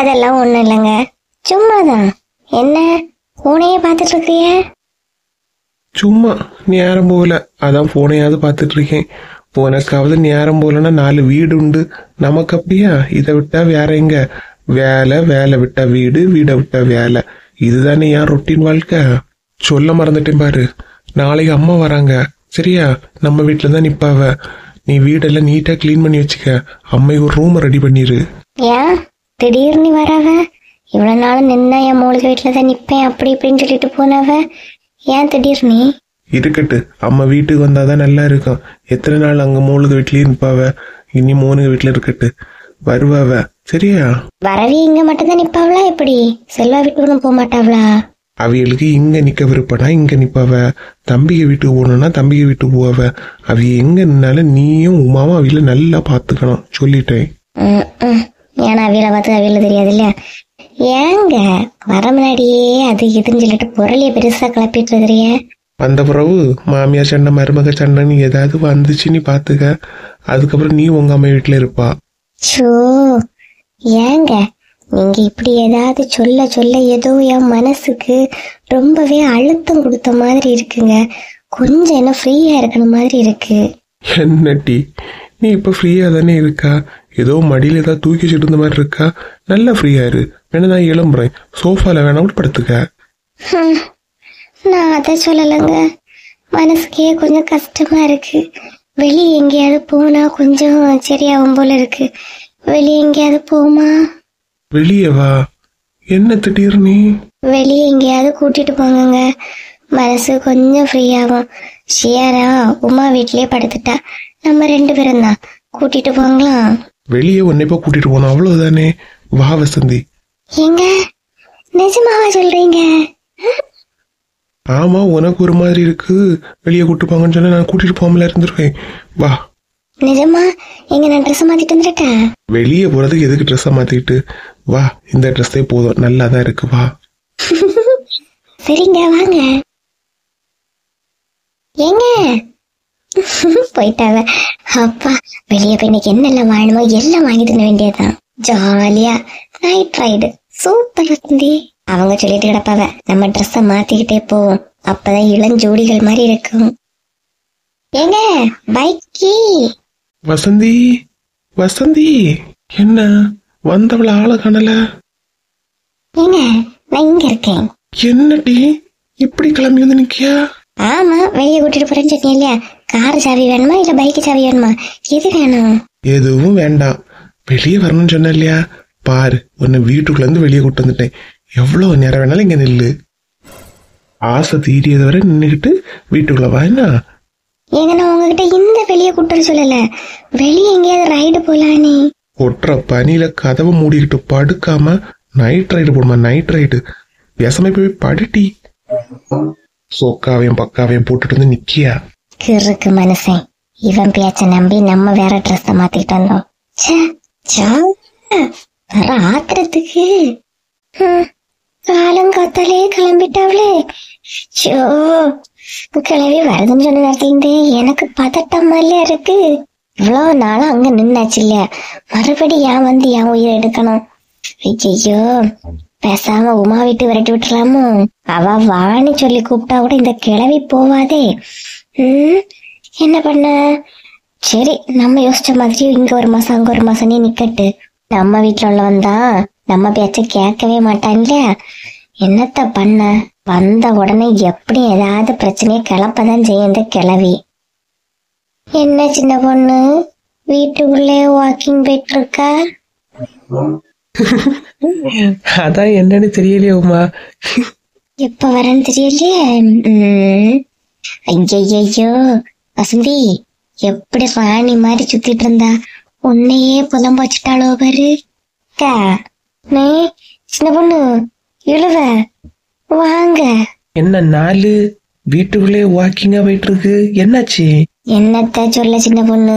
S1: அதெல்லாம் ஒண்ணும் இல்லைங்க, சும்மாதான். என்ன போனையே பார்த்துட்டு இருக்கிய?
S2: சும்மா நேரம் போகல, அதான் போனையாவது பார்த்துட்டு இருக்கேன். உனக்காவது நேரம் போலன்னா 4 வீடு உண்டு, நமக்கு அப்படியா? இதை விட்டா வேற எங்க? வேலை விட்டா வீடு, வீடை விட்டா வேலை. இதுதானே என் ரொட்டீன் வாழ்க்கை. சொல்ல மறந்துட்டேன் பாரு, நாளைக்கு அம்மா வராங்க சரியா? நம்ம வீட்டுல தான் நிப்பாவ. நீ வீடெல்லாம் நீட்டா கிளீன் பண்ணி வச்சுக்க. அம்மைக்கு ஒரு ரூம் ரெடி பண்ணிரு.
S1: ஏன் திடீர்னு வராவ? இவ்வளவு நாள் நின்னா என் மூலிகை வீட்டுல தான் நிப்பேன் அப்படி இப்படின்னு சொல்லிட்டு போனவ, ஏன் திடீர்னு?
S2: இருக்கட்டு, அம்மா வீட்டுக்கு வந்தாதான் நல்லா இருக்கும். எத்தனை நாள் அங்க மூலிகை வீட்லயே நிப்பாவ? இனி மூணுக வீட்டுல இருக்கட்டு, வருவாவ சரியா?
S1: வரவே இங்க மட்டும் தான் நிப்பாவளா? எப்படி செல்வா வீட்டுக்கு போக மாட்டாவளா?
S2: அவிகளுக்கு இங்க நிக்க விருப்பனா இங்க நிப்பாவ, தம்பிக வீட்டுக்கு போகணும்னா தம்பிக வீட்டுக்கு போவாவ. அவி எங்க நின்னாலும் நீயும் உமாவும் அவில நல்லா பாத்துக்கணும் சொல்லிட்டேன்.
S1: ஏன்னா அவியலை பார்த்து அவியல தெரியாது இல்லையா? ஏங்க வர முன்னாடியே அது இதுன்னு சொல்லிட்டு பொருளைய பெருசா கிளப்பிட்டு இருக்கிறிய?
S2: அந்த பிறகு மாமியார் சண்டை மருமக சண்டைன்னு ஏதாவது வந்துச்சு நீ பாத்துக்க. அதுக்கப்புறம் நீ உங்க அம்மா வீட்டுல இருப்பா.
S1: ஷோ ஏங்க நீங்க இப்படி ஏதாவது சொல்ல சொல்ல ஏதோ என் மனசுக்கு ரொம்பவே அழுத்தம் கொடுத்த மாதிரி இருக்குங்க. கொஞ்சம் என்ன ஃப்ரீயா இருக்கணும் மாதிரி இருக்கு.
S2: என்ன டீ, நீ இப்ப ஃப்ரீயா தானே இருக்கா? ஏதோ மடியில ஏதாவது தூக்கி வச்சுட்டு இருந்த மாதிரி இருக்கா? நல்லா ஃப்ரீயா இரு. வேணா நான் எழும்புறேன், சோஃபால வேணா கூட படுத்துக்க.
S1: நான் அதை சொல்லலைங்க, மனசுக்கே கொஞ்சம் கஷ்டமா இருக்கு. வெளியே எங்கேயாவது போனா கொஞ்சம் சரியாகும் போல இருக்கு. வெளியே எங்கேயாவது போமா?
S2: வெளியே வா. என்ன திடீர் நீ?
S1: வெளியே எங்கேயாவது கூட்டிட்டு போங்க, மனசு கொஞ்சம் ஃப்ரீ ஆகும். ஷியாரா உமா வீட்லயே படுத்துட்டா, நம்ம 2 பேரும் தான். கூட்டிட்டு போங்களா?
S2: வெளியே உன்னை இப்ப கூட்டிட்டு போனோம், அவ்வளவுதானே. வா வசந்தி.
S1: எங்க நிஜமாவா சொல்றீங்க?
S2: ஆமா, உனக்கு ஒரு மாதிரி இருக்கு, வெளியே கூட்டு போங்கன்னு சொன்னா நான் கூட்டிட்டு போகாமல இருந்துருவேன். வா.
S1: நிஜமா? எங்க நான் ட்ரெஸ் மாத்திட்டு வந்துட்டேன்.
S2: வெளியே போறதுக்கு எதுக்கு ட்ரெஸ்ஸை மாத்திக்கிட்டு? வா, இந்த ட்ரெஸ்ஸே போதும், நல்லாதான் இருக்கு. வா.
S1: சரிங்க வாங்க. ஏங்க போயிட்டாங்க. அப்பா, வெளியே போய் இன்னைக்கு என்னெல்லாம் வாங்கணுமோ எல்லாம் வாங்கிட்டு வர வேண்டியதுதான். ஜாலியா நைட் ரைடு. சூப்பர் வசந்தி. அவங்க சொல்லிட்டு கிடப்பாங்க, நம்ம ட்ரெஸ்ஸ மாத்திக்கிட்டே போவோம், அப்பதான் இளஞ்சோடிகள் மாதிரி இருக்கும். ஏங்க பைக்கி.
S2: வசந்தி, வசந்தி, என்ன வந்தவள ஆள காணல?
S1: ஏங்க நான் இங்க இருக்கேன்.
S2: என்னடி இப்படி கிளம்பி வந்து நிக்கியா?
S1: ஆமா, வெளியே கூட்டிட்டு போறேன்னு சொன்னீங்க இல்லையா? கார் சாவி வேணுமா இல்ல பைக்கு சாவி வேணுமா? எது வேணும்?
S2: எதுவும் வேண்டாம், வெளியே வரணும்னு சொன்ன இல்லையா? பாரு, உன்னை வீட்டுக்குள்ள இருந்து வெளியே கூட்டு வந்துட்டேன். எவ்வளவு நேரம் வேணாலும் இங்க நில்லு. ஆசை தீரியது வரை நின்னுகிட்டு வீட்டுக்குள்ள வா. என்ன
S1: ஏங்க நான் உங்ககிட்ட இந்த வெளியே கூட்டு சொல்லல, வெளியே எங்கேயாவது ரைடு போலானே.
S2: ஒற்ற பனியில கதவை மூடிக்கிட்டு படுக்காம நைட் ரைடு போடுமா? நைட் ரைடு பேசாம போய் படுட்டி. சொக்காவையும் பக்காவையும் போட்டுட்டு வந்து நிக்கியா?
S1: கிறுக்கு மனுஷன், இவன் பேச்ச நம்பி நம்ம வேற ட்ரெஸ் மாத்திட்டு வந்தோம். வர ஆத்திரத்துக்கு காலங்காத்தாலே கிளம்பிட்டாவளே. சோ, கிளம்பி வருதுன்னு சொன்ன நேரத்துல இருந்தே எனக்கு பதட்டமால இருக்கு. இவ்வளவு நாளும் அங்க நின்னாச்சு இல்லையா, மறுபடியும் ஏன் வந்து என் உயிரை எடுக்கணும்? ஐயோ, பேசாம உமா விட்டு விரட்டி விட்டுலாமோ? அவ வான்னு சொல்லி கூப்பிட்டா கூட இந்த கிளவி போவாதே. என்ன பண்ண? சரி, நம்ம யோசிச்ச மாதிரி இங்க ஒரு மாசம் அங்க ஒரு மாசம் நீ நிக்கட்டு. நம்ம வீட்டுல உள்ளவன் தான் நம்ம பேச்ச கேட்கவே மாட்டான் இல்லையா? என்னத்த பண்ண? வந்த உடனே எப்படி ஏதாவது பிரச்சனையை கிளப்பதான் செய்யும் இந்த கிளவி. என்ன சின்ன பொண்ணு, வீட்டுக்குள்ளே வாக்கிங் போயிட்டு இருக்கா?
S3: அதான் என்னன்னு தெரியலையே உமா.
S1: எப்ப வரேன்னு தெரியலையே. ஐயோ வசந்தி, எப்படி ராணி மாதிரி சுத்திட்டு இருந்தா, உன்னையே புலம்ப வச்சுட்டாளோ பாரு. நீ சின்ன பொண்ணு இழுவ வாங்க.
S3: என்ன நாலு வீட்டுக்குள்ளே வாக்கிங்கா போயிட்டு இருக்கு, என்னாச்சு?
S1: என்னத்த சொல்ல சின்ன பொண்ணு,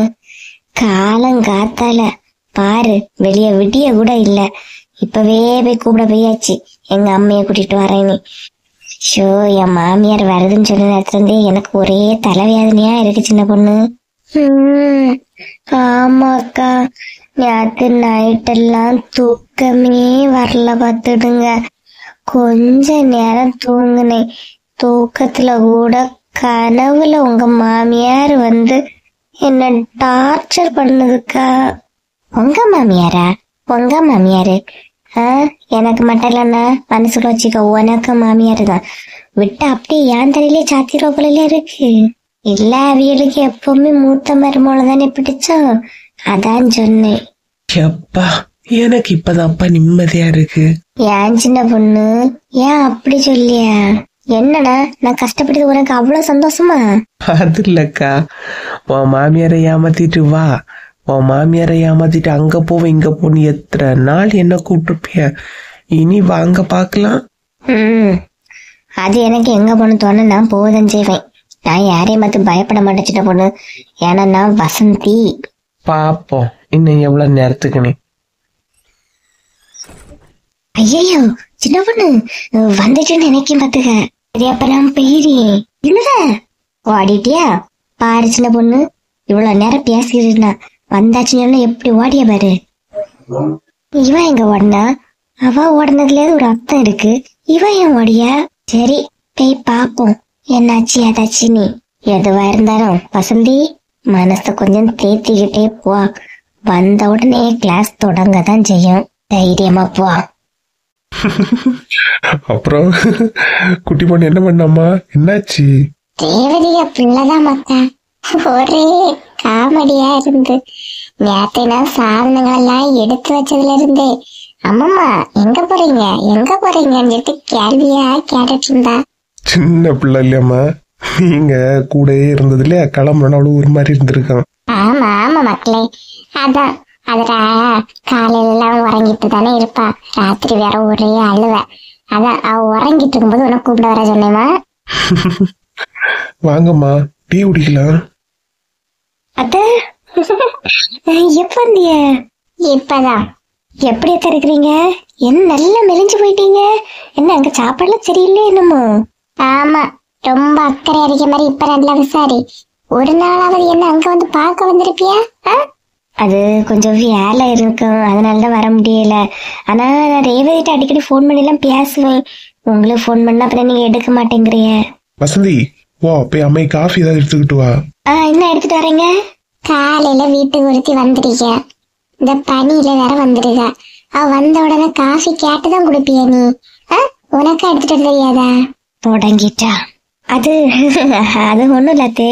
S1: காலங்காத்தால பாரு, வெளிய விடிய கூட இல்ல, இப்பவே போய் கூப்பிட போயாச்சு எங்க அம்மைய கூட்டிட்டு வரேன்னு. ஷோ, என் மாமியார் வருதுன்னு சொன்ன நேரத்துல இருந்தே எனக்கு ஒரே தலைவேதனையா இருக்கு சின்ன பொண்ணு. ஆமாக்கா, நேத்து நைட்டெல்லாம் தூக்கமே வரல பாத்துடுங்க. கொஞ்ச நேரம் தூங்குனேன், தூக்கத்துல கூட கனவுல உங்க மாமியார் வந்து என்ன டார்ச்சர் பண்ணுதுக்கா. உங்க மாமியாரா? உங்க மாமியாரு? எனக்கு மட்டும் இல்லைன்னா மனசுல வச்சுக்க, உனக்கு மாமியாரு தான். விட்டு அப்படியே ஏன் தலையிலே சாத்திரோ போல இருக்கு. இல்ல, அவியலுக்கு எப்பவுமே மூத்த மருமோள தானே பிடிச்சோம், அதான் சொன்னேன்.
S3: எப்பா, எனக்கு இப்பதான்ப்பா நிம்மதியா இருக்கு.
S1: ஏன் சின்ன பொண்ணு, ஏன் அப்படி சொல்லியா? என்னடா, நான் கஷ்டப்பட்டது உனக்கு அவ்வளவு சந்தோஷமா?
S3: அது இல்லக்கா, உன் மாமியாரை ஏமாத்திட்டு வா, உன் மாமியாரை ஏமாத்திட்டு அங்க போவேன் இங்க போன்னு எத்தனை நாள் என்ன கூப்பிட்டுருப்பிய. இனி வாங்க பாக்கலாம்.
S1: அது எனக்கு எங்க போன தோணு, நான் போவதான் செய்வேன். நான் யாரையும் பார்த்து பயப்பட மாட்டேன் சின்ன பொண்ணு, ஏன்னா நான் வசந்தி.
S3: பாப்போம் இன்னும் எவ்வளவு நேரத்துக்குன்னு.
S1: ஐயோ சின்ன பொண்ணு வந்துச்சுன்னு நினைக்கும் பாத்துக்க. சரி, அப்ப நான் போயிறேன். இல்ல ஓடிட்டியா பாரு சின்ன பொண்ணு, இவ்வளவு நேரம் பேசிக்கிட்டு வந்தாச்சுன்னு எப்படி ஓடிய பாரு. இவன் எங்க ஓடினா? அவ ஓடினதுல ஒரு அர்த்தம் இருக்கு, இவன் ஏன் ஓடியா? சரி போய் பாப்போம் என்னாச்சு ஏதாச்சு. நீ எதுவா இருந்தாலும் வசந்தி மனசை கொஞ்சம் தேத்திக்கிட்டே போ. வந்த உடனே கிளாஸ் தொடங்க தான் செய்யும். தைரியமா போ.
S2: அப்புறம் குட்டி பொண்ணு என்ன பண்ணாமா? என்னாச்சு?
S1: தேவதிய பிள்ளைதான் மக்கா. ஒரே காமெடியா இருந்து நேற்று நான் சாதனங்கள் எல்லாம் எடுத்து வச்சதுல இருந்து அம்மம்மா எங்க போறீங்க எங்க போறீங்கன்னு சொல்லிட்டு கேள்வியா கேட்டுட்டு இருந்தா.
S2: சின்ன பிள்ளை இல்லையாம்மா, நீங்க கூடயே இருந்தது இல்லையா, கிளம்புறனாலும் ஒரு மாதிரி இருந்திருக்கான்.
S1: ஆமா ஆமா மக்களே, அதான் அதுல காலையில எல்லாம் உறங்கிட்டு தானே இருப்பா. ராத்திரி வேற ஒரே அழுவ. அதான் அவ உறங்கிட்டு இருக்கும்போது உனக்கு கூப்பிட வர சொன்னேமா.
S2: வாங்கம்மா டீ குடிக்கலாம்.
S1: அத்த எப்ப வந்திய? இப்பதான். எப்படி இருக்கிறீங்க? என்ன நல்லா மெலிஞ்சு போயிட்டீங்க. என்ன அங்க சாப்பாடுலாம் சரியில்லை என்னமோ? ஆமா, ரொம்ப அக்கறை அடிக்க மாதிரி இப்ப நல்லா விசாரி. ஒரு நாளாவது என்ன அங்க வந்து பார்க்க வந்திருப்பியா? அது கொஞ்சம் வேலை இருக்கும், அதனாலதான் வர முடியல. ஆனா நான் ரேவதிட்ட அடிக்கடி போன் பண்ணி எல்லாம் பேசுவேன். உங்களுக்கு போன் பண்ணா அப்புறம் நீங்க எடுக்க மாட்டேங்கிறீங்க.
S2: வசந்தி வா போய் அம்மை காஃபி ஏதாவது எடுத்துக்கிட்டு வா.
S1: என்ன எடுத்துட்டு வரீங்க? காலையில வீட்டுக்கு ஒருத்தி வந்துருக்க, இந்த பனியில வேற வந்துருக்க. அவ வந்த உடனே காஃபி கேட்டுதான் குடிப்பிய நீ? உனக்கு எடுத்துட்டு தெரியாதா? தொடங்கிட்டா. அது அது ஒண்ணும் இல்லாத்தே,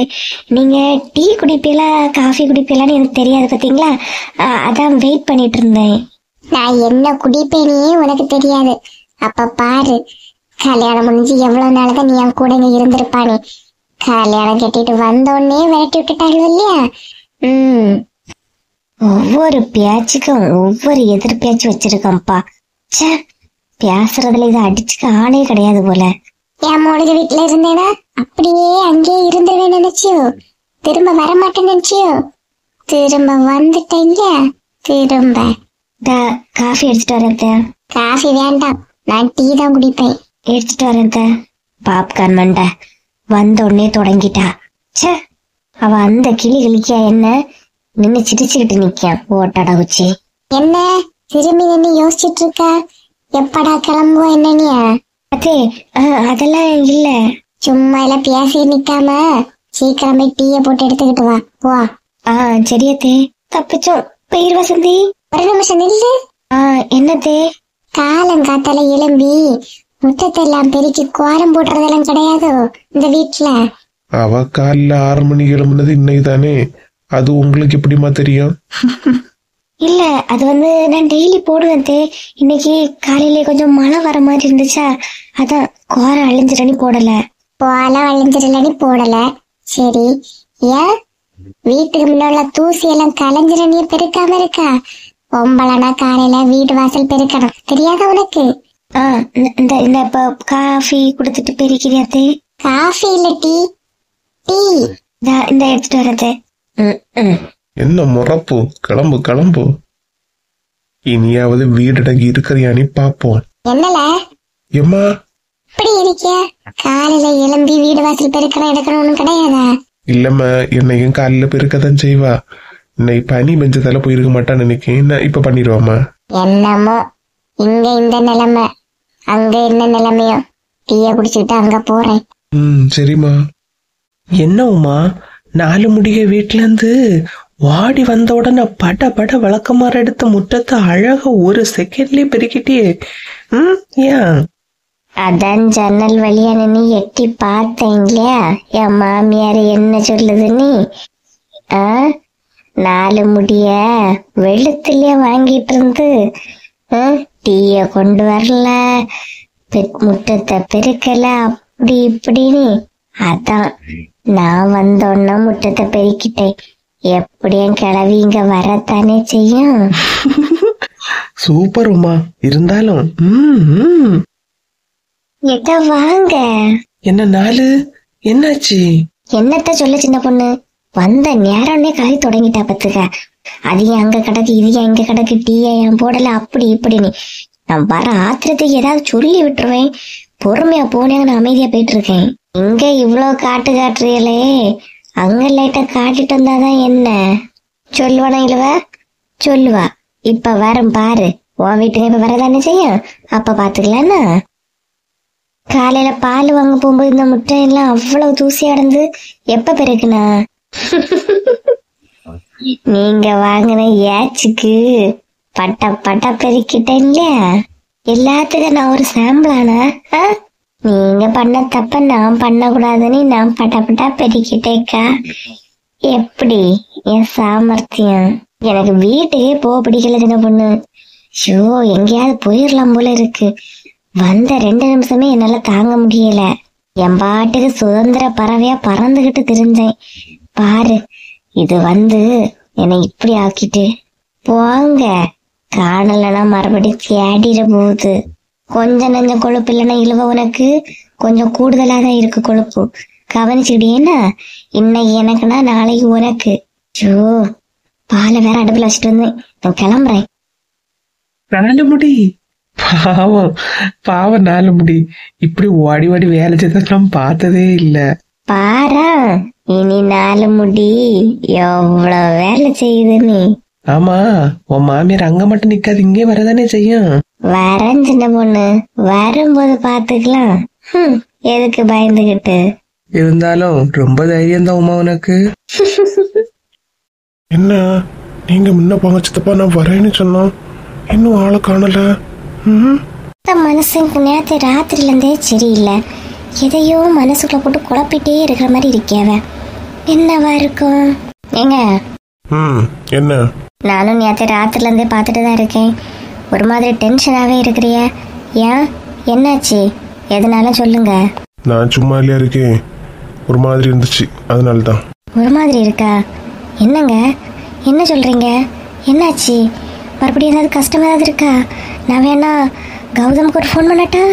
S1: நீங்க டீ குடிப்பீங்களா காஃபி குடிப்பீங்களான்னு எனக்கு தெரியாது பாத்தீங்களா, அதான் வெயிட் பண்ணிட்டு இருந்தேன். நான் என்ன குடிப்பேனே உனக்கு தெரியாது. அப்ப பாரு, கல்யாணம் முடிஞ்சு எவ்வளவு நாள்தான் நீ என் கூட இங்க இருந்திருப்பானே. கல்யாணம் கட்டிட்டு வந்தோடனே விரட்டி விட்டுட்டாங்க இல்லையா? ஒவ்வொரு பேச்சுக்கும் ஒவ்வொரு எதிர் பேச்சு வச்சிருக்கோம்ப்பா. சே, பேசுறதுல இதை அடிச்சுக்க ஆளே கிடையாது போல. என் மூலிகை வீட்டுல இருந்தேனா அப்படியே அங்கேயே இருந்துருவேன் நினைச்சியோ? திரும்ப வரமாட்டேன்னு நினைச்சியோ? திரும்ப வந்துட்டேங்க. திரும்ப காஃபி எடுத்துட்டு வரேன். காஃபி வேண்டாம், நான் டீ தான் குடிப்பேன். எடுத்துட்டு வரேன். பாப்கார்ன் மண்டை வந்த உடனே தொடங்கிட்டா. சே, அவ அந்த கிளி கிளிக்கா என்ன நின்னு சிரிச்சுக்கிட்டு நிக்கான் ஓட்டாடா உச்சி. என்ன திரும்பி நின்னு யோசிச்சுட்டு இருக்கா? எப்படா கிளம்புவோம் என்னனியா? அதே அதெல்லாம் இல்ல, சும்மா எல்லாம் பேசி நிக்காம சீக்கிரமே டீய போட்டு எடுத்துக்கிட்டு வா. போ. சரியத்தே, தப்பிச்சோம். பயிர் வசந்தி ஒரு நிமிஷம் நில்லு. என்னத்தே? காலங்காத்தால எழும்பி முத்தத்தை எல்லாம் பெருக்கி கோரம் போடுறதெல்லாம் கிடையாது இந்த வீட்டுல.
S2: அவ காலைல 6 மணி கிளம்புனது இன்னைக்கு தானே, அது உங்களுக்கு எப்படிமா தெரியும்?
S1: இல்ல, அது நான் டெய்லி போடுவேன். இன்னைக்கு காலையில கொஞ்சம் மழை வர மாதிரி இருந்துச்சா, அதான் கோரம் அழிஞ்சிடனி போடல. போல அழிஞ்சிடலனி போடல. சரி, ஏன் வீட்டுக்கு முன்னால தூசி எல்லாம் கலைஞ்சிடனே பெருக்காம இருக்கா? பொம்பளனா காலையில வீடு வாசல் பெருக்கணும், தெரியாத உனக்கு? இந்த இப்ப காஃபி குடுத்துட்டு பெருக்கிறியாத்தே? காஃபி இல்ல டீ. டீ இந்த எடுத்துட்டு வரது.
S2: என்ன முறப்பு? கிளம்பு கிளம்பு. இனியாவது வீடடங்கி இருக்கிறியானி பாப்போம்.
S1: என்னல
S2: எம்மா
S1: இப்படி இருக்க? காலையில எழும்பி வீடு வாசல் பெருக்கணும் எடுக்கணும்னு கிடையாதா?
S2: இல்லம்மா, என்னையும் காலையில பெருக்கதான் செய்வா. இன்னைக்கு பனி பெஞ்சதால போயிருக்க மாட்டான்னு நினைக்கிறேன். என்ன இப்ப பண்ணிடுவாமா?
S1: என்னமோ இங்க இந்த நிலைமை, அங்க என்ன நிலைமையோ. டீய குடிச்சுட்டு அங்க போறேன்.
S2: சரிம்மா.
S3: என்ன உமா, 4 முடிக வீட்டுல இருந்து வாடி வந்த உடனே பட பட விளக்கமாற எடுத்த முற்றத்தை அழகா ஒரு செகண்ட்லயே பெருக்கிட்டே. ஏன்?
S1: அதான் ஜன்னல் வழியா நின்னு எட்டி பார்த்தேன் இல்லையா, என் மாமியார் என்ன சொல்லுதுன்னு. 4 முடிய வெளுத்துலயே வாங்கிட்டு இருந்து டீய கொண்டு வரல, முற்றத்தை பெருக்கல, அப்படி இப்படின்னு. அதான் நான் வந்தோன்னா முற்றத்தை பெருக்கிட்டேன். எப்படியும் கிளவி இங்க வரத்தானே செய்யும்.
S3: சூப்பர் உமா. இருந்தாலும்
S1: எட்ட வாங்க.
S3: என்ன 4 என்னாச்சு?
S1: என்னத்த சொல்ல சின்ன பொண்ணு, வந்த நேரம்னே கறி தொடங்கிட்டா பத்துக்க. அது அங்க கிடக்கு, இது எங்க கிடக்கு, டீயா என் போடல, அப்படி இப்படின்னு. நான் வர ஆத்திரத்துக்கு ஏதாவது சொல்லி விட்டுருவேன். பொறுமையா போனேங்க, நான் அமைதியா போயிட்டு இருக்கேன். இங்க இவ்வளவு காட்டுறீங்களே, அங்க லைட்டா காட்டிட்டு வந்தாதான் என்ன சொல்லுவானா? இல்லவ சொல்லுவா. இப்ப வரும் பாரு, உன் வீட்டுக்கு இப்ப வரதானே செய்யும், அப்ப பாத்துக்கலான்னா. காலையில பால் வாங்க போகும்போது இந்த முட்டை எல்லாம் அவ்வளவு தூசியா இருந்து எப்ப பிறகுனா நீங்க வாங்கின ஏச்சுக்கு பட்ட பெருக்கிட்டேன் இல்லையா? எல்லாத்துக்கும் நான் ஒரு சாம்பிளானா? நீங்க பண்ண தப்ப நான் பண்ணக்கூடாதுன்னு நான் பட்டா பெருக்கிட்டேக்கா. எப்படி என் சாமர்த்தியம்? எனக்கு வீட்டுக்கே போக பிடிக்கல சின்ன பொண்ணு. ஷோ, எங்கேயாவது போயிடலாம் போல இருக்கு. வந்த 2 நிமிஷமே என்னால தாங்க முடியல. என் பாட்டுக்கு சுதந்திர பறவையா பறந்துகிட்டு திரிஞ்சேன். பாரு, இது வந்து என்னை இப்படி ஆக்கிட்டு போங்க. காணலன்னா மறுபடியும் தேடிட போகுது. கொஞ்சம் நஞ்சம் கொழுப்பு இல்லைன்னா இழுவ உனக்கு கொஞ்சம் கூடுதலா தான் இருக்கு கொழுப்பு. கவனிச்சுக்கிட்டேன்னா இன்னைக்கு எனக்குன்னா நாளைக்கு உனக்கு. ஷோ, பாலை வேற அடுப்புல வச்சுட்டு வந்தேன். நான் கிளம்புறேன்.
S3: 4 முடி பாவம் 4 முடி இப்படி ஓடி ஓடி வேலை செய்த நான் பார்த்ததே இல்ல.
S1: பாரா, இனி 4 முடி எவ்வளவு வேலை செய்யுது நீ.
S3: ஆமா, உன் மாமியார் அங்க மட்டும் நிக்காது, இங்கே வரதானே செய்யும்.
S1: வரேன் சின்ன பொண்ணு, வரும்போது பாத்துக்கலாம். எதுக்கு பயந்துகிட்டு?
S3: இருந்தாலும் ரொம்ப தைரியம் தான் உமா உனக்கு.
S2: என்ன நீங்க முன்ன போங்க சித்தப்பா, நான் வரேன்னு சொன்னோம், இன்னும் ஆளை காணல.
S1: மனசுக்கு நேரத்து ராத்திரில இருந்தே சரியில்லை. எதையோ மனசுக்குள்ள போட்டு குழப்பிட்டே இருக்கிற மாதிரி இருக்கேவ. என்னவா இருக்கும்? ஏங்க,
S2: என்ன?
S1: நானும் நேற்று ராத்திரில இருந்தே பார்த்துட்டு தான் இருக்கேன். ஒரு மாதிரி டென்ஷனாவே இருக்கிறிய. ஏன், என்னாச்சு? எதனால சொல்லுங்க.
S2: நான் சும்மா இல்லையா இருக்கேன், ஒரு மாதிரி இருந்துச்சு, அதனால தான்.
S1: ஒரு மாதிரி இருக்கா? என்னங்க, என்ன சொல்றீங்க? என்னாச்சு? மறுபடியும் ஏதாவது கஷ்டமா ஏதாவது இருக்கா? நான் வேணா கௌதமுக்கு ஒரு ஃபோன் பண்ணட்டா?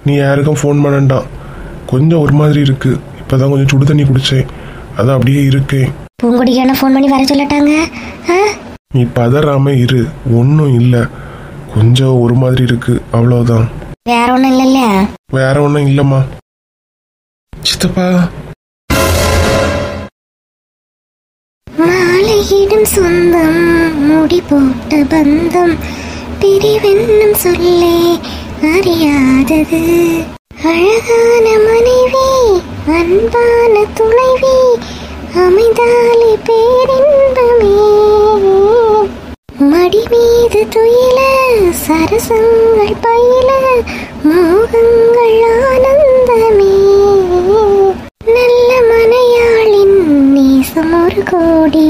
S2: நீ யாருக்கும் ஃபோன் பண்ணண்டாம், கொஞ்சம் ஒரு மாதிரி இருக்கு. இப்பதான் கொஞ்சம் சுடு தண்ணி குடிச்சேன், அதான் அப்படியே இருக்கேன்.
S1: பூங்குடிக்கான ஃபோன் பண்ணி வர சொல்லட்டாங்க?
S2: நீ பதறாம இரு, ஒன்றும் இல்லை, கொஞ்சம் ஒரு மாதிரி இருக்கு, அவ்வளவுதான்.
S1: வேற ஒண்ணும் இல்லைல்ல?
S2: வேற ஒன்றும் இல்லம்மா. சித்தப்பா,
S1: மாலையிடும் சொந்தம், முடி போட்ட பந்தம், பிரிவென்னும் சொல்லே அறியாதது. அழகான மனைவி, அன்பான துணைவி, அமைந்தாலே பேரின்பமே. மடி மீது துயில, சரசங்கள் பயில, மோகங்கள் ஆனந்தமே. நல்ல மனையாளின் நேசம் ஒரு கோடி,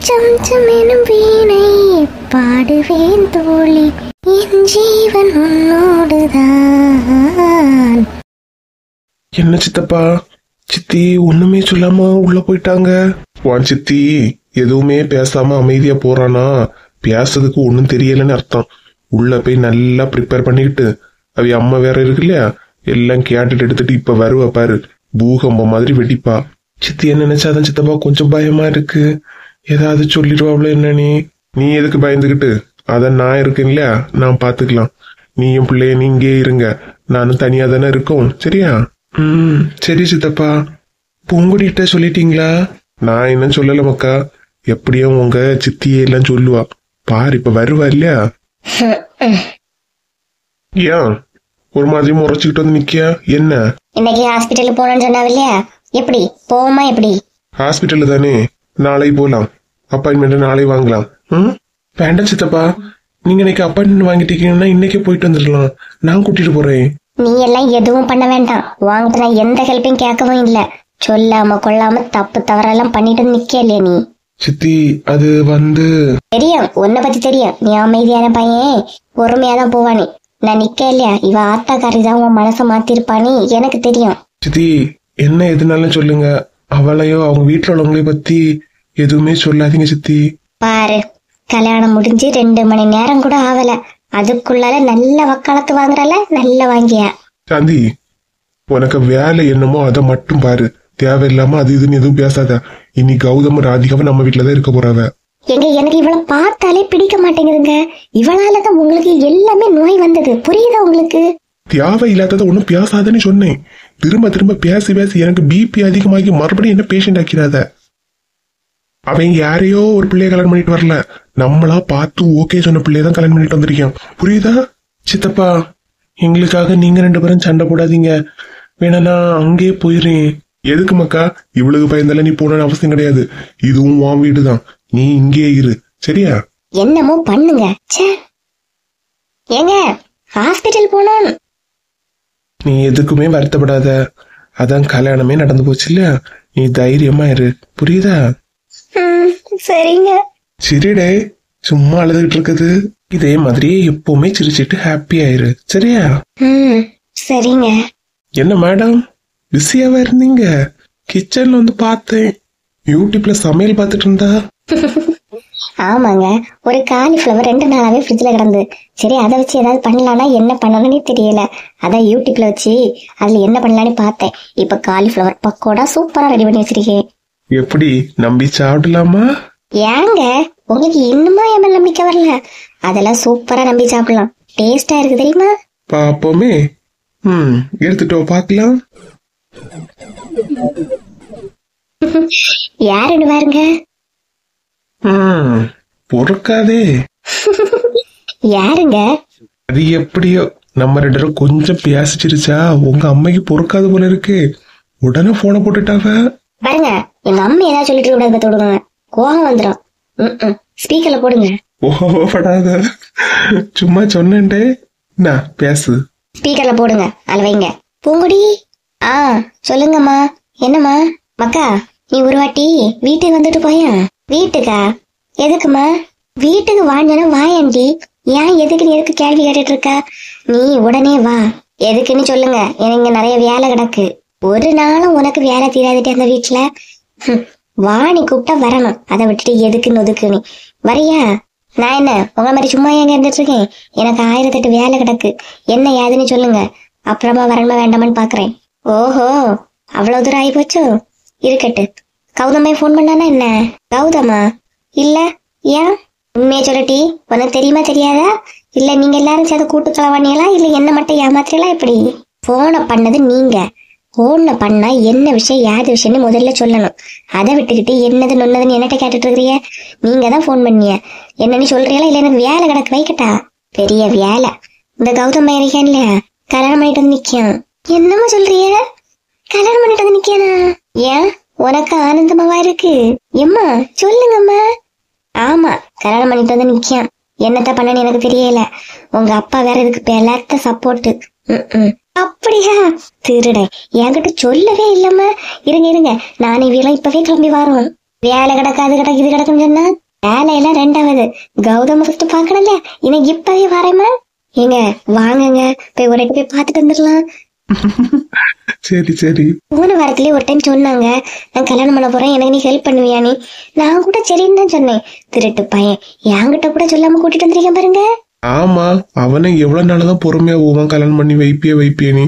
S1: சம்சம் எனும் வீணை பாடுவேன் தோழி. என் ஜீவன் உன்னோடுதான்.
S2: என்ன சித்தப்பா, சித்தி ஒண்ணுமே சொல்லாம உள்ள போயிட்டாங்க. வான் சித்தி எதுவுமே பேசாம அமைதியா போறானா, பேசுறதுக்கு ஒன்னும் தெரியலன்னு அர்த்தம். உள்ள போய் நல்லா ப்ரிப்பேர் பண்ணிக்கிட்டு, அவ அம்மா வேற இருக்கு இல்லையா, எல்லாம் கேட்டுட்டு எடுத்துட்டு இப்ப வருவ பாரு, பூகம்பம் மாதிரி வெடிப்பா. சித்தி என்ன நினைச்சாதான் சித்தப்பா கொஞ்சம் பயமா இருக்கு. ஏதாவது சொல்லிடுவாப்ல என்ன? நீ எதுக்கு பயந்துகிட்டு? அதான் நான் இருக்கேன் இல்லையா, நான் பாத்துக்கலாம். நீயும் பிள்ளைய நீங்கே இருங்க, நானும் தனியா தானே இருக்கோம், சரியா? சரி சித்தப்பா. பூங்குடிட்ட சொல்லிட்டீங்களா? நான் என்ன சொல்லல மக்கா, எப்படியும் உங்க சித்தியே எல்லாம் சொல்லுவா பாரு, இப்ப வருவா இல்லையா? ஏன் ஒரு மாதிரி முறைச்சுக்கிட்டு வந்து நிக்கியா? என்ன
S1: இன்னைக்கு ஹாஸ்பிட்டலுக்கு போனோம்னு சொன்னாவ இல்லையா? எப்படி போமா? எப்படி?
S2: ஹாஸ்பிட்டல் தானே, நாளை போலாம். அப்பாயின்மெண்ட் நாளை வாங்கலாம். வேண்டாம் சித்தப்பா, நீங்க இன்னைக்கு அப்பாயின்மெண்ட் வாங்கிட்டீங்கன்னா இன்னைக்கே போயிட்டு வந்துடலாம், நான் கூட்டிட்டு போறேன்.
S1: நீ எல்லாம் எதுவும் பண்ண வேண்டாம், வாங்கிட்டு நான் எந்த ஹெல்ப்பையும் கேட்கவும் இல்ல. சொல்லாம கொள்ளாம தப்பு தவறெல்லாம் பண்ணிட்டு நிக்க இல்லையா நீ?
S2: சித்தி அது வந்து
S1: தெரியும், உன்னை பத்தி தெரியும். நீ அமைதியான பையன், பொறுமையாதான் போவானே. நான் நிக்க இல்லையா, இவ ஆத்தாக்காரி தான் உன் மனசை மாத்திருப்பானே எனக்கு தெரியும்.
S2: சித்தி என்ன எதுனாலும் சொல்லுங்க, அவளையோ அவங்க வீட்டுல உள்ளவங்களையும் பத்தி எதுவுமே சொல்லாதீங்க சித்தி.
S1: பாரு, கல்யாணம் முடிஞ்சு 2 மணி நேரம் கூட ஆகல, அதுக்குள்ளால நல்ல வக்காலத்து வாங்குறல, நல்ல வாங்கியா.
S2: சாந்தி, உனக்கு வேலை என்னமோ அதை மட்டும் பாரு, தேவையில்லாம அது இதுன்னு எதுவும் பேசாத. இனி கௌதம் ராதிகாவை நம்ம வீட்டுலதான் இருக்க போறாவ.
S1: எங்க எனக்கு இவளை பார்த்தாலே பிடிக்க மாட்டேங்குதுங்க. இவளாலதான் உங்களுக்கு எல்லாமே நோய் வந்தது, புரியுதா உங்களுக்கு?
S2: தேவை இல்லாததை ஒன்னும் பேசாதன்னு சொன்னேன். திரும்ப திரும்ப பேசி பேசி எனக்கு பிபி அதிகமாகி மறுபடியும் என்ன பேஷண்ட் ஆக்கிறாத. அவன் யாரையோ ஒரு பிள்ளைய கல்யாணம் பண்ணிட்டு வரல, நம்மளா பார்த்து ஓகே சொன்ன பிள்ளையதான் கல்யாணம் பண்ணிட்டு வந்திருக்கேன், புரியுதா? சித்தப்பா, எங்களுக்காக நீங்க 2 பேரும் சண்டை போடாதீங்க. வேணா நான் அங்கேயே போயிடுறேன். எதுக்கு மக்கா இவளுக்கு பயந்தால நீ போன அவசியம் கிடையாது. இதுவும் உன் வீடுதான், நீ இங்கே இரு சரியா?
S1: என்னமோ பண்ணுங்க. ச்சே. ஏங்க ஹாஸ்பிட்டல் போனோம்.
S2: நீ எதுக்குமே வருத்தப்படாத, அதான் கல்யாணமே நடந்து போச்சு இல்லையா? நீ தைரியமா இரு, புரியுதா?
S1: சரிங்க.
S2: சரிடே, சும்மா அழுதுகிட்டு இருக்குது. இதே மாதிரியே எப்பவுமே சிரிச்சிட்டு ஹாப்பி ஆயிரு சரியா?
S1: சரிங்க.
S2: என்ன மேடம் பிஸியாவா இருந்தீங்க? கிச்சன்ல வந்து பார்த்தேன், யூடியூப்ல சமையல் பார்த்துட்டு இருந்தா.
S1: ஆமாங்க, ஒரு காலிஃபிளவர் 2 நாளாவே ஃப்ரிட்ஜ்ல கிடந்து. சரி அதை வச்சு ஏதாவது பண்ணலாம்னா என்ன பண்ணணும்னு தெரியல. அதான் யூடியூப்ல வச்சு அதுல என்ன பண்ணலான்னு பார்த்தேன். இப்ப காலிஃபிளவர் பக்கோடா சூப்பரா ரெடி பண்ணி வச்சிருக்கேன்.
S2: எப்படி நம்பி சாப்பிடலாமா?
S1: ஏங்க உங்களுக்கு இன்னுமா என் மேல நம்பிக்கை வரல? அதெல்லாம் சூப்பரா நம்பி சாப்பிடலாம், டேஸ்டா இருக்கு தெரியுமா?
S2: பாப்போமே. எடுத்துட்டோ பாக்கலாம்.
S1: யாருன்னு பாருங்க.
S2: பொறுக்காதே.
S1: யாருங்க?
S2: அது எப்படியோ நம்ம 2 பேரும் கொஞ்சம் பேசிச்சிருச்சா உங்க அம்மைக்கு பொறுக்காது போல இருக்கு. உடனே போனை போட்டுட்டாவ
S1: பாருங்க. எங்க அம்மா ஏதாவது சொல்லிட்டு கூடாது, தொடுங்க, கோபம் வந்துடும். ஸ்பீக்கர்ல போடுங்க.
S2: ஓப்படாத, சும்மா சொன்னேன்டே. நான் பேசு.
S1: ஸ்பீக்கர்ல போடுங்க, அதுல வைங்க. பூங்குடி. சொல்லுங்கம்மா. என்னம்மா? மக்கா நீ ஒரு வாட்டி வீட்டுக்கு வந்துட்டு போயா? வீட்டுக்கா? எதுக்குமா? வீட்டுக்கு வாங்கினா வாயாண்டி. ஏன் எதுக்கு நீ எதுக்கு கேள்வி கேட்டுட்டு இருக்கா? நீ உடனே வா. எதுக்குன்னு சொல்லுங்க, எனக்கு இங்க நிறைய வேலை கிடக்கு. ஒரு நாளும் உனக்கு வேலை தீராதுட்டு அந்த வீட்டுல. வா, நீ கூப்பிட்டா வரணும், அதை விட்டுட்டு எதுக்குன்னு ஒதுக்குன்னு வரியா? நான் என்ன உங்க மாதிரி சும்மா எங்க இருந்துட்டு இருக்கேன்? எனக்கு 1008 வேலை கிடக்கு. என்ன ஏதுன்னு சொல்லுங்க, அப்புறமா வரணுமா வேண்டாமான்னு பாக்குறேன். ஓஹோ, அவ்வளவு தூரம் ஆகி போச்சு. இருக்கட்டு. கௌதமே போன் பண்ணானா என்ன? கௌதமா? இல்ல. ஏன்? உண்மையை சொல்லட்டி, உனக்கு தெரியுமா தெரியாதா? இல்ல நீங்க எல்லாரும் சேர்ந்து கூட்டு கலவானியலா, இல்ல என்ன மட்டும் ஏமாத்திரலாம்? எப்படி போனை பண்ணது நீங்க? போன்ல பண்ணா என்ன விஷயம் யாது விஷயம்னு முதல்ல சொல்லணும். அதை விட்டுக்கிட்டு என்னது நொன்னதுன்னு என்னட்ட கேட்டுட்டு இருக்கிறீங்க. நீங்க தான் போன் பண்ணிய. என்னன்னு சொல்றீங்களா? இல்ல எனக்கு வேலை கிடக்கு, வைக்கட்டா? பெரிய வேலை. இந்த கௌதம் இருக்கேன் இல்லையா, கல்யாணம் பண்ணிட்டு வந்து நிக்கான். என்னமா சொல்றிய? கல்யாணம் பண்ணிட்டு வந்து நிக்கானா? ஏன் உனக்கு ஆனந்தமாவா இருக்கு? எம்மா சொல்லுங்கம்மா. ஆமா, கல்யாணம் பண்ணிட்டு வந்து நிக்கான். என்னத்த பண்ணனு எனக்கு தெரியல. உங்க அப்பா வேற இதுக்கு பெலாத்த சப்போர்ட். அப்படியா? திருடன் என்கிட்ட சொல்லவே இல்லம்மா. இருங்க, நானே வீரம் இப்பவே கிளம்பி வரோம். வேலை கிடக்காது கிடக்கு இது கிடக்குன்னு சொன்னா வேலையெல்லாம் 2வது. கௌதம ஃபர்ஸ்ட் பாக்கணும்ல, இன்னைக்கு இப்பவே வரேம்மா. ஏங்க வாங்குங்க, போய் ஒரு போய் பாத்துட்டு வந்துடலாம்.
S2: சரி சரி.
S1: போன வாரத்திலேயே ஒரு டைம் சொன்னாங்க, நான் கல்யாணம் பண்ண போறேன், எனக்கு நீ ஹெல்ப் பண்ணுவியா நீ? நான் கூட சரின்னு தான் சொன்னேன். திருட்டு பையன் என்கிட்ட கூட சொல்லாம கூட்டிட்டு வந்திருக்கேன் பாருங்க.
S2: ஆமா, அவனை எவ்வளவு நாளதான் பொறுமையா போவான், கல்யாணம் பண்ணி வைப்பிய நீ.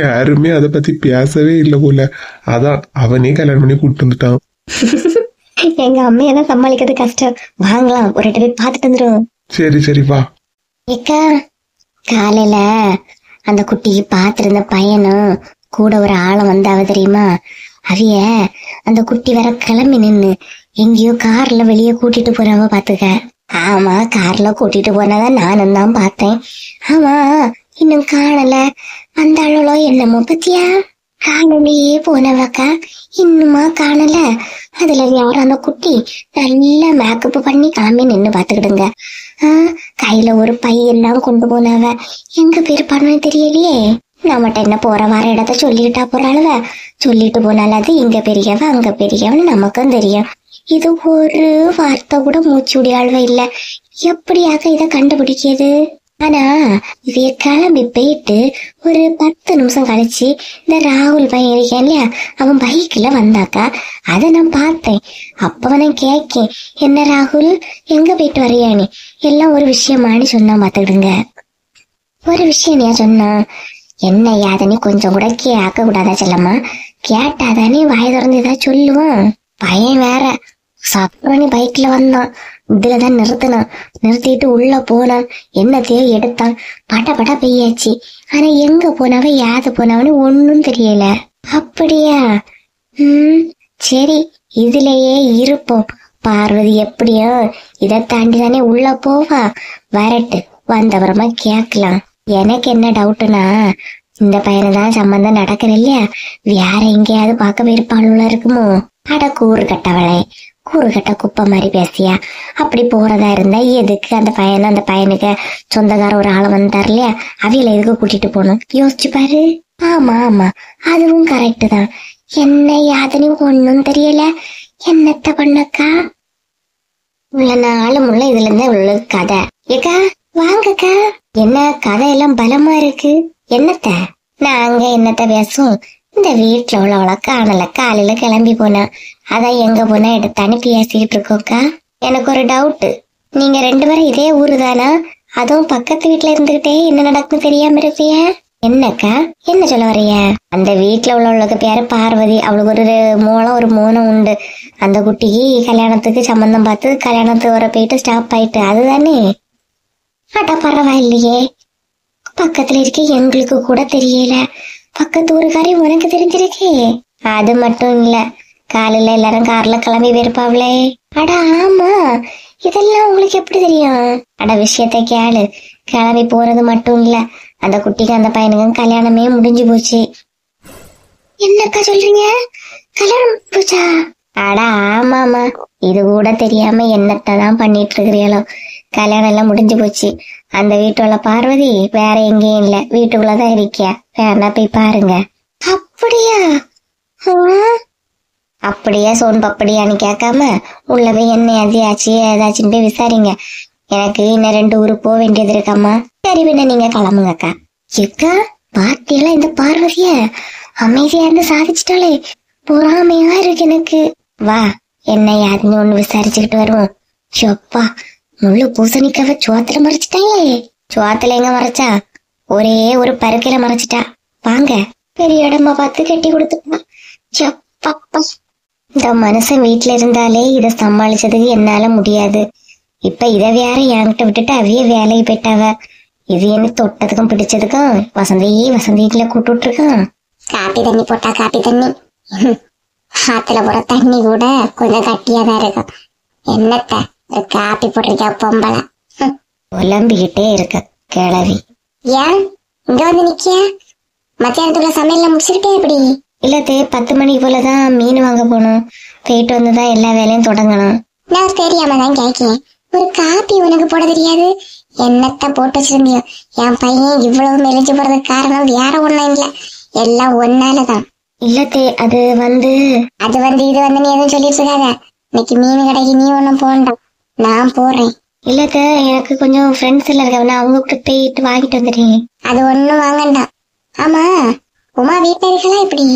S2: யாருமே அதை பத்தி பேசவே இல்லை போல. அதான் அவனே கல்யாணம் பண்ணி கூட்டிட்டு வந்துட்டான்.
S1: எங்க அம்மையெல்லாம் சமாளிக்கிறது கஷ்டம். வாங்கலாம், ஒரு போய் பாத்துட்டு வந்துடும்.
S2: சரி சரி வா.
S1: ஏக்கா, காலையில அந்த குட்டிக்கு பாத்திருந்த பையனும் கூட ஒரு ஆளும் வந்தாவ தெரியுமா? அவிய அந்த குட்டி வேற கிளம்பி நின்னு எங்கேயோ கார்ல வெளியே கூட்டிட்டு போறாவ பாத்துக்க. ஆமா, கார்ல கூட்டிட்டு போனதான் நானும் தான் பார்த்தேன். ஆமா, இன்னும் காணல. அந்த ஆளோ என்னமோ பத்தியா? காணலையே போனவக்கா, இன்னுமா காணல. அதுல யாரும் அந்த குட்டி நல்லா மேக்கப் பண்ணி கிளம்பி நின்னு பாத்துக்கிடுங்க. கையில ஒரு பையெல்லாம் கொண்டு போனவ எங்க போயிருப்பான்னு தெரியலையே. நம்மகிட்ட என்ன போற வர இடத்த சொல்லிட்டா போறாளுவ. சொல்லிட்டு போனால அது இங்க பெரியவ அங்க பெரியவன்னு நமக்கும் தெரியும். இது ஒரு வார்த்தை கூட மூச்சு விடியாழ்வ இல்ல. எப்படியாக இத கண்டுபிடிக்கிறது? ஆனா இதைய கிளம்பி போயிட்டு ஒரு 10 நிமிஷம் கழிச்சு இந்த ராகுல் பையன் இருக்கேன் இல்லையா, அவன் பைக்ல வந்தாக்கா அதை நான் பார்த்தேன். அப்ப நான் கேக்கேன், என்ன ராகுல் எங்க போயிட்டு வரையா நீ? எல்லாம் ஒரு விஷயமானு சொன்னா பாத்துக்கிடுங்க. ஒரு விஷயம் நீ சொன்னா என்ன யாதனே கொஞ்சம் கூட கேட்க கூடாதா செல்லம்மா? கேட்டாதானே வாய திறந்து ஏதாவது சொல்லுவான். பையன் வேற சப்ரணி பைக்ல வந்தான், இதுலதான் நிறுத்தினான். நிறுத்திட்டு உள்ள போனான், என்னத்தையோ எடுத்தான். பட்ட பெய்யாச்சு. ஆனா எங்க போனவ யாது போனவனு ஒன்னும் தெரியல. அப்படியா? சரி, இதுலயே இருப்போம். பார்வதி எப்படியோ இதை தாண்டி தானே உள்ள போவா. வரட்டு, வந்தவரமா கேக்கலாம். எனக்கு என்ன டவுட்னா, இந்த பையனை தான் சம்பந்தம் நடக்கிற இல்லையா, வேற எங்கேயாவது பார்க்க போயிருப்பாளுல இருக்குமோ. அட கூறு கட்டவளே, கூறு கட்ட குப்பை மாதிரி பேசியா. அப்படி போறதா இருந்தா எதுக்கு அந்த பையனுக்கு சொந்தக்கார ஒரு ஆளை வந்தார் இல்லையா, அவையில எதுக்கு கூட்டிட்டு போகணும் யோசிச்சு பாரு. ஆமா ஆமா, அதுவும் கரெக்டு தான். என்ன யாதுன்னு ஒன்னும் தெரியல. என்னத்த பண்ணக்கா, உள்ள நாலு முள்ள இதுல இருந்தா உள்ள கதை. ஏக்கா வாங்கக்கா. என்ன கதை எல்லாம் பலமா இருக்கு. என்னத்த நாங்க என்னத்த பேசும், இந்த வீட்டுல உள்ளவள காணல, காலையில கிளம்பி போனா, அதான் எங்க போனா எடுத்தான்னு பேசிக்கிட்டு இருக்கோக்கா. எனக்கு ஒரு டவுட், நீங்க 2 பேரும் இதே ஊரு தானா? அதுவும் பக்கத்து வீட்டுல இருந்துகிட்டே என்ன நடக்கும் தெரியாம இருப்பிய. என்னக்கா என்ன சொல்ல வரைய? அந்த வீட்டுல உள்ளவளுக்கு பேரு பார்வதி, அவளுக்கு ஒரு மூலம் ஒரு மோனம் உண்டு. அந்த குட்டிக்கு கல்யாணத்துக்கு சம்பந்தம் பார்த்து கல்யாணத்துக்கு வர போயிட்டு ஸ்டாப் ஆயிட்டு, அதுதானே? அட்டா பரவாயில்லையே, பக்கத்துல இருக்க எங்களுக்கு கூட தெரியல. பக்கத்து ஊருக்காரி உனக்கு தெரிஞ்சிருக்கே. அது மட்டும் இல்ல, காலையில எல்லாரும் கார்ல கிளம்பி போயிருப்பாங்களே. அட ஆமா, இதெல்லாம் உங்களுக்கு எப்படி தெரியும்? அட விஷயத்த கேளு. கிளம்பி போறது மட்டும் இல்ல, அந்த குட்டிக்கு அந்த பையனுக்கு கல்யாணமே முடிஞ்சு போச்சு. என்னக்கா சொல்றீங்க? கல்யாணம் போச்சா? அட ஆமாமா, இது கூட தெரியாம என்னத்தான் பண்ணிட்டு இருக்கிறீங்களோ. கல்யாணம் எல்லாம் முடிஞ்சு போச்சு. அந்த வீட்டுல பார்வதி வேற எங்கேயும் இல்ல, வீட்டுக்குள்ளதான் இருக்கியா. வேணா போய் பாருங்க. அப்படியா? அப்படியே சோன் பப்படியான்னு கேட்காம உள்ள போய் என்ன எதையாச்சு ஏதாச்சுன்னு போய் விசாரிங்க. எனக்கு இன்னும் 2 ஊரு போக வேண்டியது இருக்காமா. சரி பின்ன நீங்க கிளம்புங்கக்கா. ஏக்கா பாட்டியெல்லாம் இந்த பார்வதிய அமைதியா இருந்து சாதிச்சிட்டாலே, பொறாமையா இருக்கு எனக்கு. வா, என்ன யாருன்னு ஒண்ணு விசாரிச்சுக்கிட்டு வருவோம். சொப்பா, முள்ளு பூசணிக்காவ சோத்துல மறைச்சிட்டாயே. சோத்துல எங்க மறைச்சா? ஒரே ஒரு பருக்கையில மறைச்சிட்டா. வாங்க, பெரிய இடமா பார்த்து கட்டி கொடுத்துட்டா. சொப்பா, இந்த மனுஷன் வீட்டுல இருந்தாலே இத சமாளிச்சதுக்கு என்னால முடியாது. இப்ப இத வேற என்கிட்ட விட்டுட்டு அவைய வேலைக்கு போயிட்டாவ. இது என்ன தொட்டதுக்கும் பிடிச்சதுக்கும் வசந்திக்குள்ள கூப்பிட்டு இருக்கான். காப்பி தண்ணி போட்டா காப்பி தண்ணி, ஆத்துல போற தண்ணி கூட கொஞ்சம் கட்டியாதான் இருக்கும். என்னத்த ஒரு காப்பி போட்டிருக்கா பொம்பளை, உலம்பிக்கிட்டே இருக்க கிழவி. ஏன் இங்க வந்து நிக்க? மத்தியானத்துக்குள்ள சமையல்ல முடிச்சுக்கிட்டே எப்படி? இல்லத்தே, 10 மணிக்கு போலதான் மீன் வாங்க போகணும். போயிட்டு வந்துதான் எல்லா வேலையும் தொடங்கணும். நான் தெரியாம தான் கேட்கேன். ஒரு காப்பி உனக்கு போட தெரியாது? என்னத்த போட்டு வச்சிருந்தியோ? என் பையன் இவ்வளவு மெலிஞ்சு போறதுக்கு காரணம் வேற ஒண்ணும் இல்ல, எல்லாம் ஒன்னாலதான். இல்லத்தே, அது வந்து இது வந்து நீ எதுவும் சொல்லிட்டு இருக்காத. இன்னைக்கு மீன் கடைக்கு நீ ஒண்ணும் போகண்டாம், நான் போறேன். இல்லத்த, எனக்கு கொஞ்சம் ஃப்ரெண்ட்ஸ் எல்லாம் இருக்காங்க, அவங்க கூட போயிட்டு வாங்கிட்டு வந்துட்டேன். அது ஒண்ணும் வாங்கண்டாம். ஆமா, உமா வீட்டுல இருக்கலாம் எப்படி?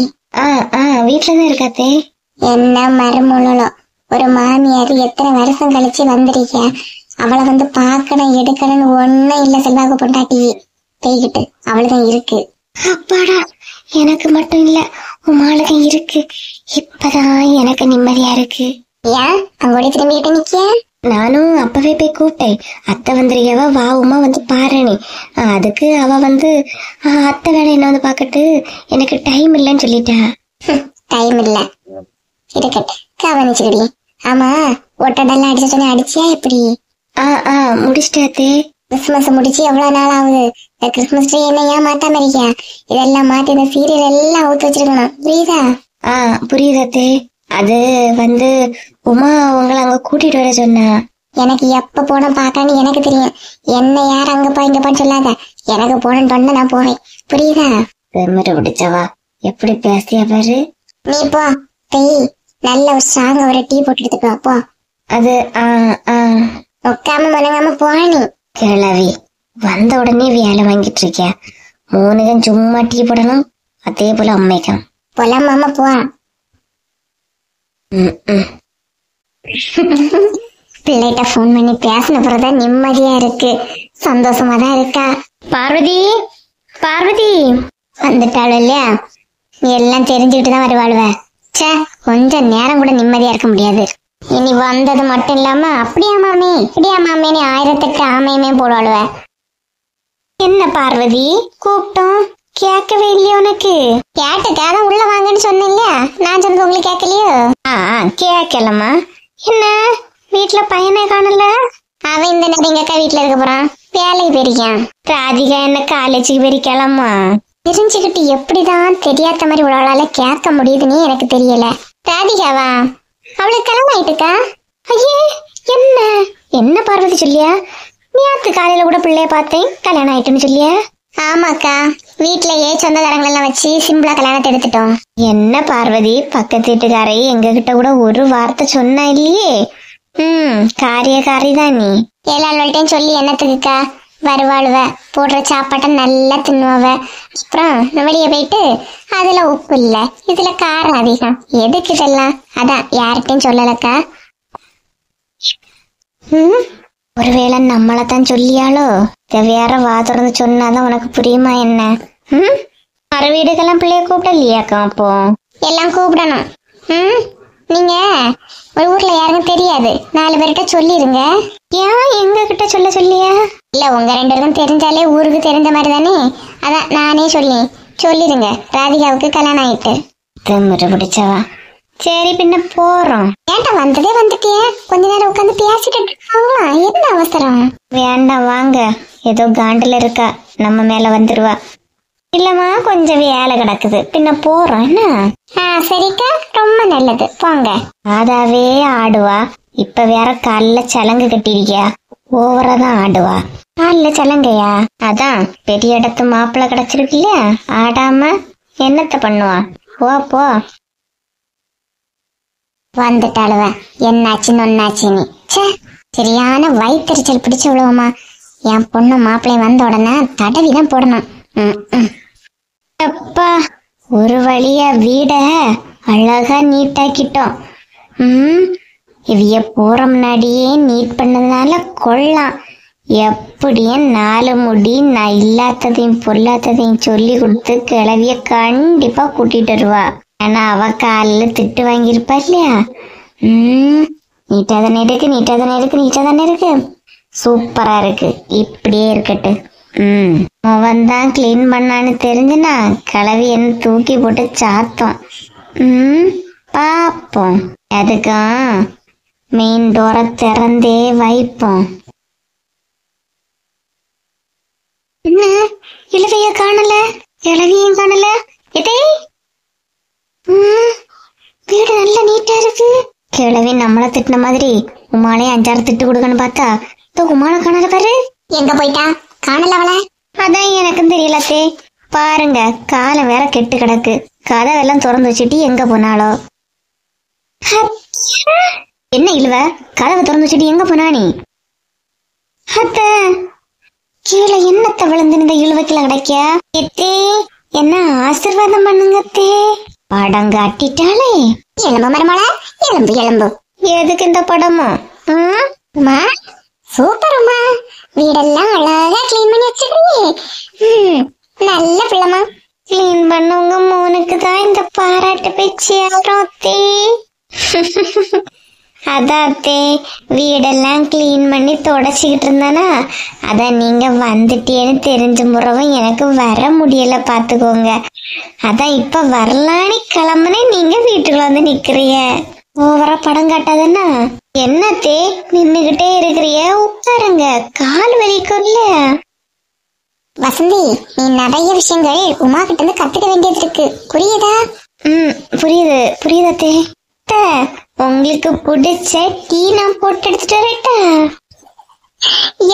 S1: வீட்டுலதான் இருக்காத்தே. என்ன மருமூலோ, ஒரு மாமியார் எத்தனை வருஷம் கழிச்சு வந்திருக்க, அவளை வந்து பாக்கணும் எடுக்கணும்னு ஒன்னும் இல்ல. செல்வாக்கு பொண்டாட்டி போய்கிட்டு அவளுதான் இருக்கு. அப்பாடா, எனக்கு மட்டும் இல்ல, உமாளுக்கும் இருக்கு. இப்பதான் எனக்கு நிம்மதியா இருக்கு. ஏன் அங்கோட திரும்பிக்கிட்டு நிக்க? நானும் அப்பவே போய் கூப்பிட்டேன். அத்தை வந்திருக்கவா, வா உமா வந்து பாருனி. அதுக்கு அவ வந்து அத்தை வேலை என்ன வந்து பாக்கட்டு, எனக்கு டைம் இல்லைன்னு சொல்லிட்டா. டைம் இல்ல இருக்கட்ட, கவனிச்சுக்கடி. ஆமா, ஒட்டடெல்லாம் அடிச்ச சொன்ன அடிச்சியா எப்படி? முடிச்சிட்டாத்தே. கிறிஸ்துமஸ் முடிச்சு எவ்வளவு நாள் ஆகுது? இந்த கிறிஸ்துமஸ் ட்ரீ என்ன ஏன் மாத்தாம இருக்கியா? இதெல்லாம் மாத்தி இந்த சீரியல் எல்லாம் ஊத்து வச்சிருக்கணும், புரியுதா? புரியுதாத்தே. அது வந்து உமா உங்களை அங்க கூட்டிட்டு வர சொன்னா. எனக்கு எப்ப போன பாக்கன்னு எனக்கு தெரியும். என்ன யார் அங்கப்பா இங்கப்பான்னு சொல்லாத. எனக்கு போனோன்னு நான் போவேன், புரியுதா? பெருமரை பிடிச்சவா, எப்படி பேசியா பாரு. நீ போ, பெய் நல்ல ஒரு ஸ்ட்ராங்க ஒரு டீ போட்டு எடுத்துட்டு வா, போ. அது உட்காம மனங்காம போனி. கிழவி வந்த உடனே வேலை வாங்கிட்டு இருக்கியா? 3 சும்மா டீ போடணும், அதே போல அம்மைக்கும் போலாம். மாமா போ. பிள்ளைகிட்ட போன் பண்ணி பேசின பிறகுதான் நிம்மதியா இருக்கு, சந்தோஷமா தான் இருக்கா. பார்வதி வந்துட்டாள் இல்லையா? நீ எல்லாம் தெரிஞ்சுக்கிட்டு தான் வருவாளுவ. சே, கொஞ்சம் நேரம் கூட நிம்மதியா இருக்க முடியாது. இனி வந்தது மட்டும் இல்லாம அப்படியா மாமி இப்படியா மாமின்னு 1008 ஆமையுமே போடுவாளுவ. என்ன பார்வதி கூப்பிட்டோம் கேட்கவே இல்லையா? உனக்கு கேட்டுக்காக உள்ள வாங்கன்னு சொன்னேன் இல்லையா? நான் சொன்னது உங்களுக்கு கேட்கலையோ? கேட்கலம்மா. என்ன வீட்டுல பையனை காணல? அவன் இந்த நேரம் எங்க அக்கா வீட்டுல இருக்க போறான், வேலைக்கு போயிருக்கான். ராதிகா என்ன காலேஜுக்கு போயிருக்கலாமா? தெரிஞ்சுக்கிட்டு எப்படிதான் தெரியாத மாதிரி உங்களால கேட்க முடியுதுன்னு எனக்கு தெரியல. ராதிகாவா? அவளுக்கு கல்யாணம் ஆயிட்டுக்கா? ஐயே, என்ன என்ன பார்வதி சொல்லியா? நேத்து காலையில கூட பிள்ளைய பார்த்தேன், கல்யாணம் ஆயிட்டுன்னு சொல்லியா? ஆமாக்கா, வீட்லயே சொந்தக்காரங்களை எல்லாம் வச்சு சிம்பிளா கல்யாணத்தை எடுத்துட்டோம். என்ன பார்வதி, பக்கத்து வீட்டுக்காரை எங்க கிட்ட கூட ஒரு வார்த்தை சொன்னா இல்லையே. காரியக்காரி தான் நீ. எல்லாள்கிட்டையும் சொல்லி என்னத்துக்குக்கா? வருவாளுவ, போடுற சாப்பாட்டை நல்லா தின்னுவ. அப்புறம் வெளியே போயிட்டு அதுல உப்பு இல்ல, இதுல காரம் அதிகம், எதுக்கு இதெல்லாம்? அதான் யார்கிட்டையும் சொல்லலக்கா. ஒருவேளை நம்மளத்தான் சொல்லியாலோ? வேற வா திறந்து சொன்னாதான் உனக்கு புரியுமா என்ன? மறு வீடுக்கெல்லாம் பிள்ளைய கூப்பிடலையாக்கா? அப்போ எல்லாம் கூப்பிடணும். நீங்க ஒரு ஊர்ல யாருக்கும் தெரியாது, 4 பேர்கிட்ட சொல்லிருங்க. ஏன் எங்க கிட்ட சொல்லியா? இல்ல, உங்க 2 பேருக்கும் தெரிஞ்சாலே ஊருக்கு தெரிஞ்ச மாதிரி தானே. அதான் நானே சொல்லிருங்க, ராதிகாவுக்கு கல்யாணம் ஆயிட்டு. திமிரு பிடிச்சவா. சரி, பின்ன போறோம். ஏன்டா வந்ததே வந்துட்டிய, கொஞ்ச நேரம் உட்காந்து பேசிட்டு இருக்காங்களா? என்ன அவசரம்? வேண்டாம் வாங்க, ஏதோ காண்டுல இருக்கா, நம்ம மேல வந்துருவா. இல்லம்மா, கொஞ்சம் வேலை கிடக்குது, பின்ன போறோம் என்ன? சரிக்கா, ரொம்ப நல்லது, போங்க. அதாவே ஆடுவா, இப்ப வேற காலில சலங்கு கட்டிருக்கியா, ஓவரா தான் ஆடுவா. காலில சலங்கையா? அதான் பெரிய இடத்து மாப்பிள்ள கிடைச்சிருக்கு இல்லையா, ஆடாம என்னத்த பண்ணுவா? போ. வந்துட்டாளுவ, என்னாச்சுன்னு ஒன்னாச்சுன்னு. சரியான வயிற்றுச்சல் பிடிச்சவளவுமா. என் பொண்ணு மாப்பிள்ளை வந்த உடனே தடவிதான் போடணும். அப்பா, ஒரு வழியா வீட அழகா நீட்டாக்கிட்டோம். இவைய போற முன்னாடியே நீட் பண்ணதுனால கொள்ளலாம். எப்படியும் 4 முடி நான் இல்லாததையும் பொல்லாததையும் சொல்லி கொடுத்து கிளவிய கண்டிப்பா கூட்டிட்டு வருவா. ஆனா அவ காலில் திட்டு வாங்கியிருப்பா இல்லையா? நீட்டா தானே இருக்கு. சூப்பரா இருக்கு, இப்படியே இருக்கட்டு. அவன் தான் கிளீன் பண்ணான்னு தெரிஞ்சுனா கிளவி என்ன தூக்கி போட்டு சாத்தோம். பாப்போம், அதுக்கும் மெயின் டோரை திறந்தே வைப்போம். என்ன இளவைய காணல, இளவியும் காணல. எதே வீடு நல்ல நீட்டா இருக்கு. கிழவி நம்மள திட்டின மாதிரி உமாலே 5-6 திட்டு கொடுக்கன்னு பார்த்தா உமான காணல பாரு. எங்க போயிட்டா? காணல அவள. அதான் எனக்கும் தெரியலத்தே. பாருங்க, காலம் வேற கெட்டு கிடக்கு, கதவெல்லாம் திறந்து வச்சுட்டு எங்க போனாலோ? என்ன இழுவ, கதவை திறந்து வச்சுட்டு எங்க போனா நீ? அத்த கீழே என்னத்த விழுந்து இந்த இழுவைக்குள்ள கிடைக்க? எத்தே, என்ன ஆசீர்வாதம் பண்ணுங்கத்தே. படம் காட்டிட்டாலே. எலும்பு மருமல, எலும்பு. எதுக்கு இந்த படமோ? சூப்பர்மா, வீடெல்லாம் அழகா கிளீன் பண்ணி வச்சிருக்கீங்க. நல்ல பிள்ளைமா. கிளீன் பண்ணவங்க மோனுக்கு தான் இந்த பாராட்டு பேச்சு. அதாத்தே, வீடெல்லாம் கிளீன் பண்ணி தொடச்சிக்கிட்டு இருந்தானா, அதான் நீங்க வந்துட்டேன்னு தெரிஞ்ச முறவும் எனக்கு வர முடியல, பாத்துக்கோங்க. அதான் இப்ப வரலான்னு கிளம்புனே, நீங்க வீட்டுக்குள்ள வந்து நிக்கிறிய. ஓவரா படம் காட்டாதன்னா என்னத்தே நின்னுகிட்டே இருக்கிறிய? உட்காருங்க, கால் வலிக்கும்ல. வசந்தி, நீ நிறைய விஷயங்கள் உமா கிட்ட இருந்து கத்துக்க வேண்டியது இருக்கு, புரியுதா? புரியுதே. உங்களுக்கு பிடிச்ச டீ நான் போட்டு எடுத்துட்டு வரட்டா?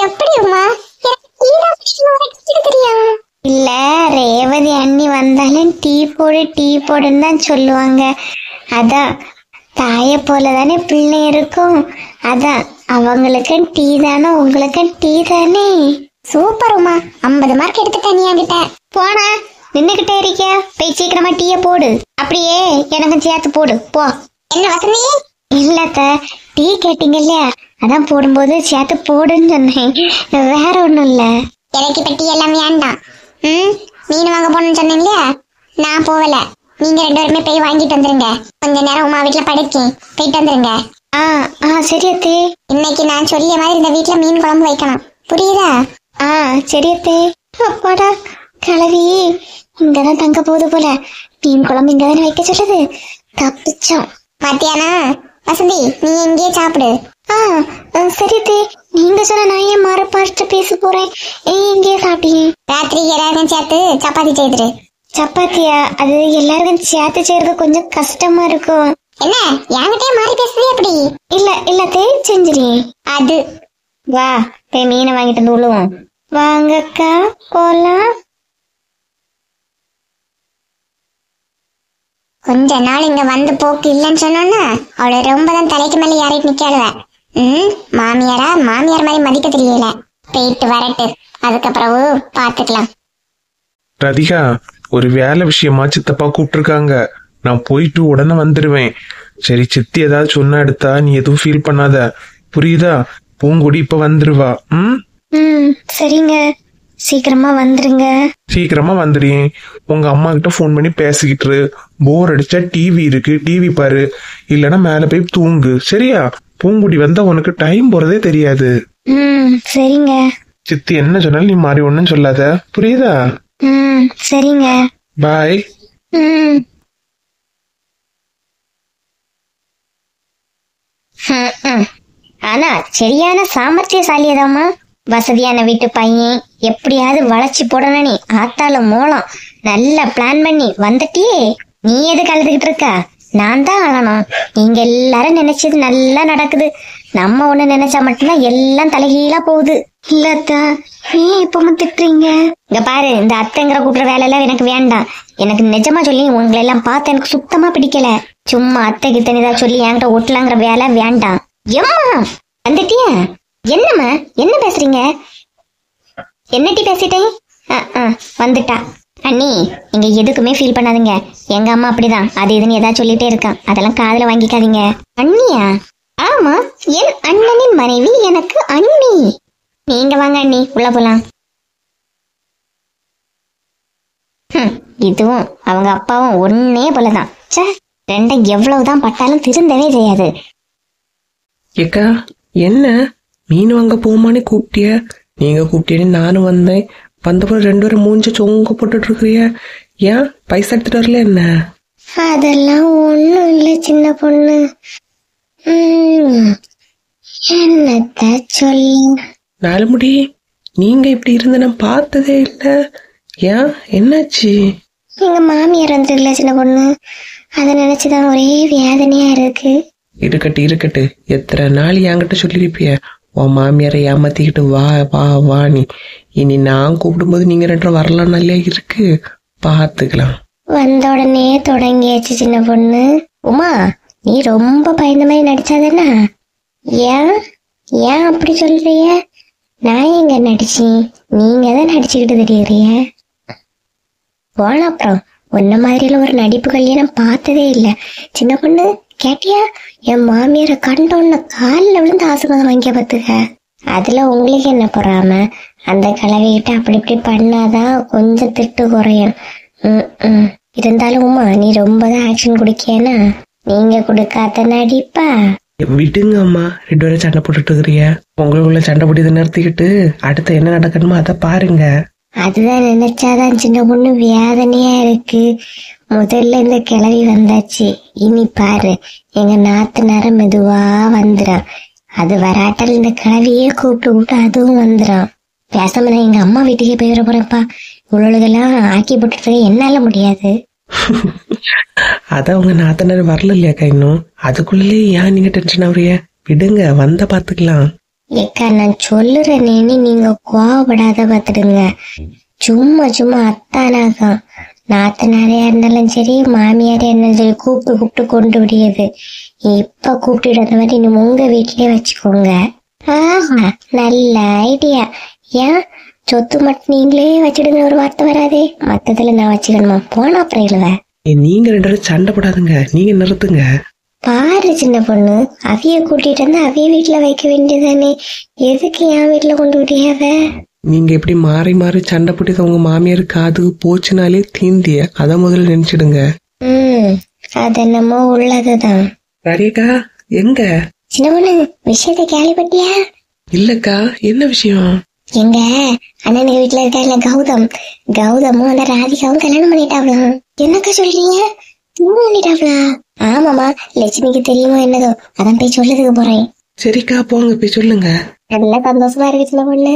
S1: எப்படி உமா, தெரியும்? இல்ல, ரேவதி அண்ணி வந்தாலும் டீ போடுன்னு தான் சொல்லுவாங்க. அதான் தாய போலதானே பிள்ளை இருக்கும், அதான் அவங்களுக்கு டீ தானே, உங்களுக்கு டீ தானே. சூப்பர் உமா, 50 மார்க் எடுத்துட்ட நீ என்கிட்ட. போனா நின்னுகிட்டே இருக்க, போய் சீக்கிரமா டீய போடு. அப்படியே எனக்கும் சேர்த்து போடு, போ. என்ன வசந்தி? இல்லத்த, டீ கேட்டீங்க இல்லையா, அதான் போடும்போது சேர்த்து போடுன்னு சொன்னேன், வேற ஒண்ணும் இல்ல. எனக்கு இப்ப டீ எல்லாம் வேண்டாம். மீன் வாங்க போகணும்னு சொன்னேன் இல்லையா, நான் போகல. நீங்க 2 பேருமே போய் வாங்கிட்டு வந்துருங்க. கொஞ்ச நேரம் உமா வீட்டுல படுக்கேன், போயிட்டு வந்துருங்க. சரி அத்தே. இன்னைக்கு நான் சொல்லிய மாதிரி இந்த வீட்டுல மீன் குழம்பு வைக்கணும், புரியுதா? சரி அத்தே. அப்பாடா, கிளவி இங்கதான் தங்க போகுது போல. மீன் குழம்பு இங்கதானே வைக்க சொல்லுது, தப்பிச்சோம். மத்தியானம் வசந்தி நீ எங்கேயே சாப்பிடு. சரி தே, நீங்க சொன்ன நான் ஏன் மறுபார்த்து பேச போறேன். எங்கே சாப்பிட்டீங்க? ராத்திரிக்கு எல்லாருக்கும் சேர்த்து சப்பாத்தி செய்துரு. சப்பாத்தியா? அது எல்லாருக்கும் சேர்த்து செய்யறது கொஞ்சம் கஷ்டமா இருக்கும். என்ன என்கிட்டயே மாறி பேசுறீ அப்படி? இல்ல தே, செஞ்சிரி. அது வா போய் மீனை வாங்கிட்டு வந்து விழுவோம். வாங்கக்கா போலாம். கொஞ்ச நாள் இங்க வந்து போக்கு இல்லன்னு சொன்னோன்னா அவளை ரொம்பதான் தலைக்கு மேல யாரையும் நிக்காளுவ. மாமியாரா மாமியார் மாதிரி மதிக்க தெரியல. போயிட்டு வரட்டு, அதுக்கப்புறம் பாத்துக்கலாம்.
S4: ராதிகா, ஒரு வேலை விஷயமா சித்தப்பா கூப்பிட்டுருக்காங்க. நான் போயிட்டு உடனே வந்துடுவேன். சரி, சித்தி ஏதாவது சொன்னா எடுத்தா நீ எதுவும் ஃபீல் பண்ணாத, புரியுதா? பூங்குடி இப்ப வந்துருவா.
S1: சரிங்க, சீக்கிரமா வந்துருங்க.
S4: சீக்கிரமா வந்துடுறேன். உங்க அம்மா கிட்ட போன் பண்ணி பேசிக்கிட்டு, போர் அடிச்சா டிவி இருக்கு, டிவி பாரு, இல்லைன்னா மேல போய் தூங்கு, சரியா? பூங்குடி வந்தா உனக்கு டைம் போறதே தெரியாது.
S1: சரிங்க.
S4: சித்தி என்ன சொன்னாலும் நீ மாறி ஒண்ணும் சொல்லாத, புரியுதா?
S1: சரிங்க.
S4: பாய்.
S1: ஆனா சரியான சாமர்த்தியசாலியதாமா. வசதியான வீட்டு பையன், எப்படியாவது வளைச்சு போடணும். நீ ஆத்தால மூலம் நல்லா பிளான் பண்ணி வந்துட்டியே. நீ எதுக்கு அழுதுகிட்டு இருக்க? நான் தான் அழணும். நீங்க எல்லாரும் நினைச்சது நல்லா நடக்குது. நம்ம ஒண்ணு நினைச்சா மட்டும்தான் எல்லாம் தலைகீழா போகுது. இல்லத்தா, ஏன் இப்ப திட்டுறீங்க? இங்க பாரு, இந்த அத்தைங்கிற கூட்டுற வேலை எல்லாம் எனக்கு வேண்டாம். எனக்கு நிஜமா சொல்லி உங்களை எல்லாம் பார்த்து எனக்கு சுத்தமா பிடிக்கல. சும்மா அத்தைக்கு தனிதா சொல்லி என்கிட்ட ஒட்டலாங்கிற வேலை வேண்டாம். எம்மா வந்துட்டியா? என்னம்மா என்ன பேசுறீங்க? என்னட்டி பேசிட்டேன்? வந்துட்டா. அண்ணி, நீங்க எதுக்குமே ஃபீல் பண்ணாதீங்க. எங்க அம்மா அப்படிதான், அது இதுன்னு ஏதாவது சொல்லிட்டே இருக்கான். அதெல்லாம் காதுல வாங்கிக்காதீங்க. அண்ணியா? ஆமா, என் அண்ணனின் மனைவி எனக்கு அண்ணி. நீங்க வாங்க அண்ணி, உள்ள போலாம். இதுவும் அவங்க அப்பாவும் ஒன்னே போலதான். ரெண்டை எவ்வளவுதான் பட்டாலும் திருந்தவே செய்யாது.
S3: ஏக்கா, என்ன மீன் வாங்க போமான்னு கூப்பிட்டிய? நீங்க கூப்பிட்டேன்னு நானும் வந்தேன். வந்தப்பறம் 2 பேரும் மூஞ்ச சொங்க போட்டுட்டு இருக்கிறிய. ஏன் பைசா எடுத்துட்டு வரல என்ன?
S1: அதெல்லாம் ஒண்ணும் இல்ல சின்ன பொண்ணு. என்னத்த சொல்ல?
S3: நாலு முடி, நீங்க இப்படி இருந்த நான் பார்த்ததே இல்ல. ஏன் என்னாச்சு?
S1: எங்க மாமியார் வந்துருக்கல சின்ன பொண்ணு, அத நினைச்சுதான் ஒரே வேதனையா இருக்கு.
S3: இருக்கட்டு, எத்தனை நாள் என்கிட்ட சொல்லிருப்பிய உன் மாமியாரை ஏமாத்திக்கிட்டு வா வா வா நீ. இனி நான் கூப்பிடும்போது நீங்க 2 வரலாம் நல்லா இருக்கு, பாத்துக்கலாம்.
S1: வந்த உடனே தொடங்கியாச்சு சின்ன பொண்ணு. உமா, நீ ரொம்ப பயந்த மாதிரி நடிச்சாதானா? ஏன் ஏன் அப்படி சொல்றிய? நான் எங்க நடிச்சேன்? நீங்க தான் நடிச்சுக்கிட்டு தெரியறிய. போன அப்புறம் உன்ன மாதிரில ஒரு நடிப்பு கல்யாணம் பார்த்ததே இல்ல சின்ன பொண்ணு. கேட்டியா? என் மாமியார கண்டோன்னு காலில் விழுந்து ஆசீர்வாதம் வாங்கிய பார்த்துக்க. அதுல உங்களுக்கு என்ன பொறாம? அந்த கலவைகிட்ட அப்படி இப்படி பண்ணாதான் கொஞ்சம் திட்டு குறையும். இருந்தாலும் உமா, நீ ரொம்பதான் ஆக்ஷன் குடிக்கேனா? நீங்க கொடுக்காத நடிப்பா.
S3: விடுங்க அம்மா, 2 பேரும் சண்டை போட்டுட்டு இருக்கிறிய. உங்களுக்குள்ள சண்டை போட்டு நிறுத்திக்கிட்டு அடுத்த என்ன நடக்கணுமோ அதை பாருங்க.
S1: அதுதான் நினைச்சாதான் சின்ன பொண்ணு வேதனையா இருக்கு. முதல்ல இந்த கிளவி வந்தாச்சு, இனி பாரு எங்க நாத்தனார மெதுவா வந்துடும். அது வராட்டல் இந்த கிளவியே கூப்பிட்டு அதுவும் வந்துடும். பேசாம நான் எங்க அம்மா வீட்டுக்கே போயிட போறேன்ப்பா. இவ்வளவுகெல்லாம் ஆக்கி போட்டுட்டு என்னால முடியாது.
S3: அதான் உங்க நாத்தனார் வரல இல்லையாக்கா இன்னும்? அதுக்குள்ளே ஏன் நீங்க டென்ஷன் ஆகுறிய? விடுங்க, வந்த பாத்துக்கலாம்.
S1: ஏக்கா, நான் சொல்லுறேன்னு நீங்க கோவப்படாத பாத்துடுங்க. சும்மா அத்தானாக்கம் நாத்தனாரையா இருந்தாலும் சரி, மாமியாரே இருந்தாலும் சரி, கூப்பிட்டு கொண்டு விடியது. இப்ப கூப்பிட்டு அந்த மாதிரி நீங்க உங்க வீட்லயே வச்சுக்கோங்க. ஆஹா, நல்ல ஐடியா. ஏன் சொத்து மட்டும் நீங்களே வச்சிடுங்க, ஒரு வார்த்தை வராதே. மத்ததுல நான் வச்சுக்கணுமா? போன அப்புறம் இல்லவ.
S3: நீங்க 2 பேரும் சண்டை போடாதுங்க, நீங்க நிறுத்துங்க.
S1: பாரு சின்ன பொண்ணு, அவிய கூட்டிட்டு வந்து அவிய வீட்டுல வைக்க வேண்டியதானே, எதுக்கு என் வீட்டுல கொண்டு விட்டியாவ?
S3: நீங்க எப்படி மாறி மாறி சண்டை போட்டு உங்க மாமியார் காது போச்சுனாலே தீந்திய, அத முதல்ல நினைச்சிடுங்க.
S1: அது என்னமோ உள்ளதுதான்.
S3: ராதிகா, எங்க?
S1: சின்ன பொண்ணு, விஷயத்த கேள்விப்பட்டியா?
S3: இல்லக்கா, என்ன விஷயம்?
S1: எங்க அண்ணனுக்கு வீட்டுல இருக்க கௌதமும் அந்த ராதிகாவும் கல்யாணம் பண்ணிட்டாவலாம். என்னக்கா சொல்றீங்க? பண்ணிட்டாவளா? ஆமாமா, லட்சுமிக்கு தெரியுமோ என்னதோ, அதான் போய் சொல்லதுக்கு போறேன்.
S3: சரிக்கா போங்க போய் சொல்லுங்க.
S1: நல்ல சந்தோஷமா இருக்கு சின்ன பொண்ணு.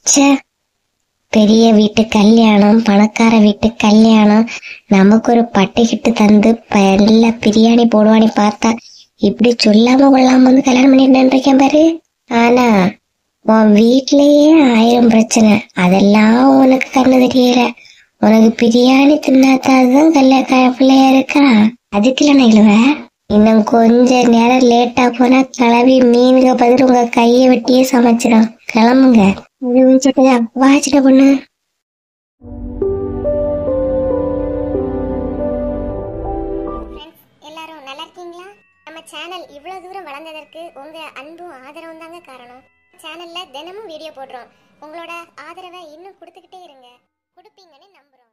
S1: ச்சே, பெரிய வீட்டு கல்யாணம், பணக்கார வீட்டு கல்யாணம், நமக்கு ஒரு பட்டை கிட்டு தந்து நல்ல பிரியாணி போடுவானி பார்த்தா இப்படி சொல்லாம கொள்ளாம வந்து கல்யாணம் பண்ணிட்டு இருக்கேன் பாரு. ஆனா உன் வீட்லயே 1000 பிரச்சனை, அதெல்லாம் உனக்கு கண்ணு தெரியல. உனக்கு பிரியாணி தின்னாதான் பிள்ளையா இருக்கா. அதுக்குல நிலுவ இன்னும் கொஞ்ச நேரம் லேட்டா போனா கிளவி மீனுக பதில் உங்க கையை வெட்டியே சமைச்சிடும். கிளம்புங்க. வா சின்ன பொண்ணு. எல்லாரும் நல்லா இருக்கீங்களா? நம்ம சேனல் இவ்வளவு தூரம் வளர்ந்ததற்கு உங்க அன்பும் ஆதரவும் தாங்க காரணம். சேனல்ல தினமும் வீடியோ போடுறோம். உங்களோட ஆதரவை இன்னும் கொடுத்துக்கிட்டே இருங்க. கொடுப்பீங்கன்னு நம்புறோம்.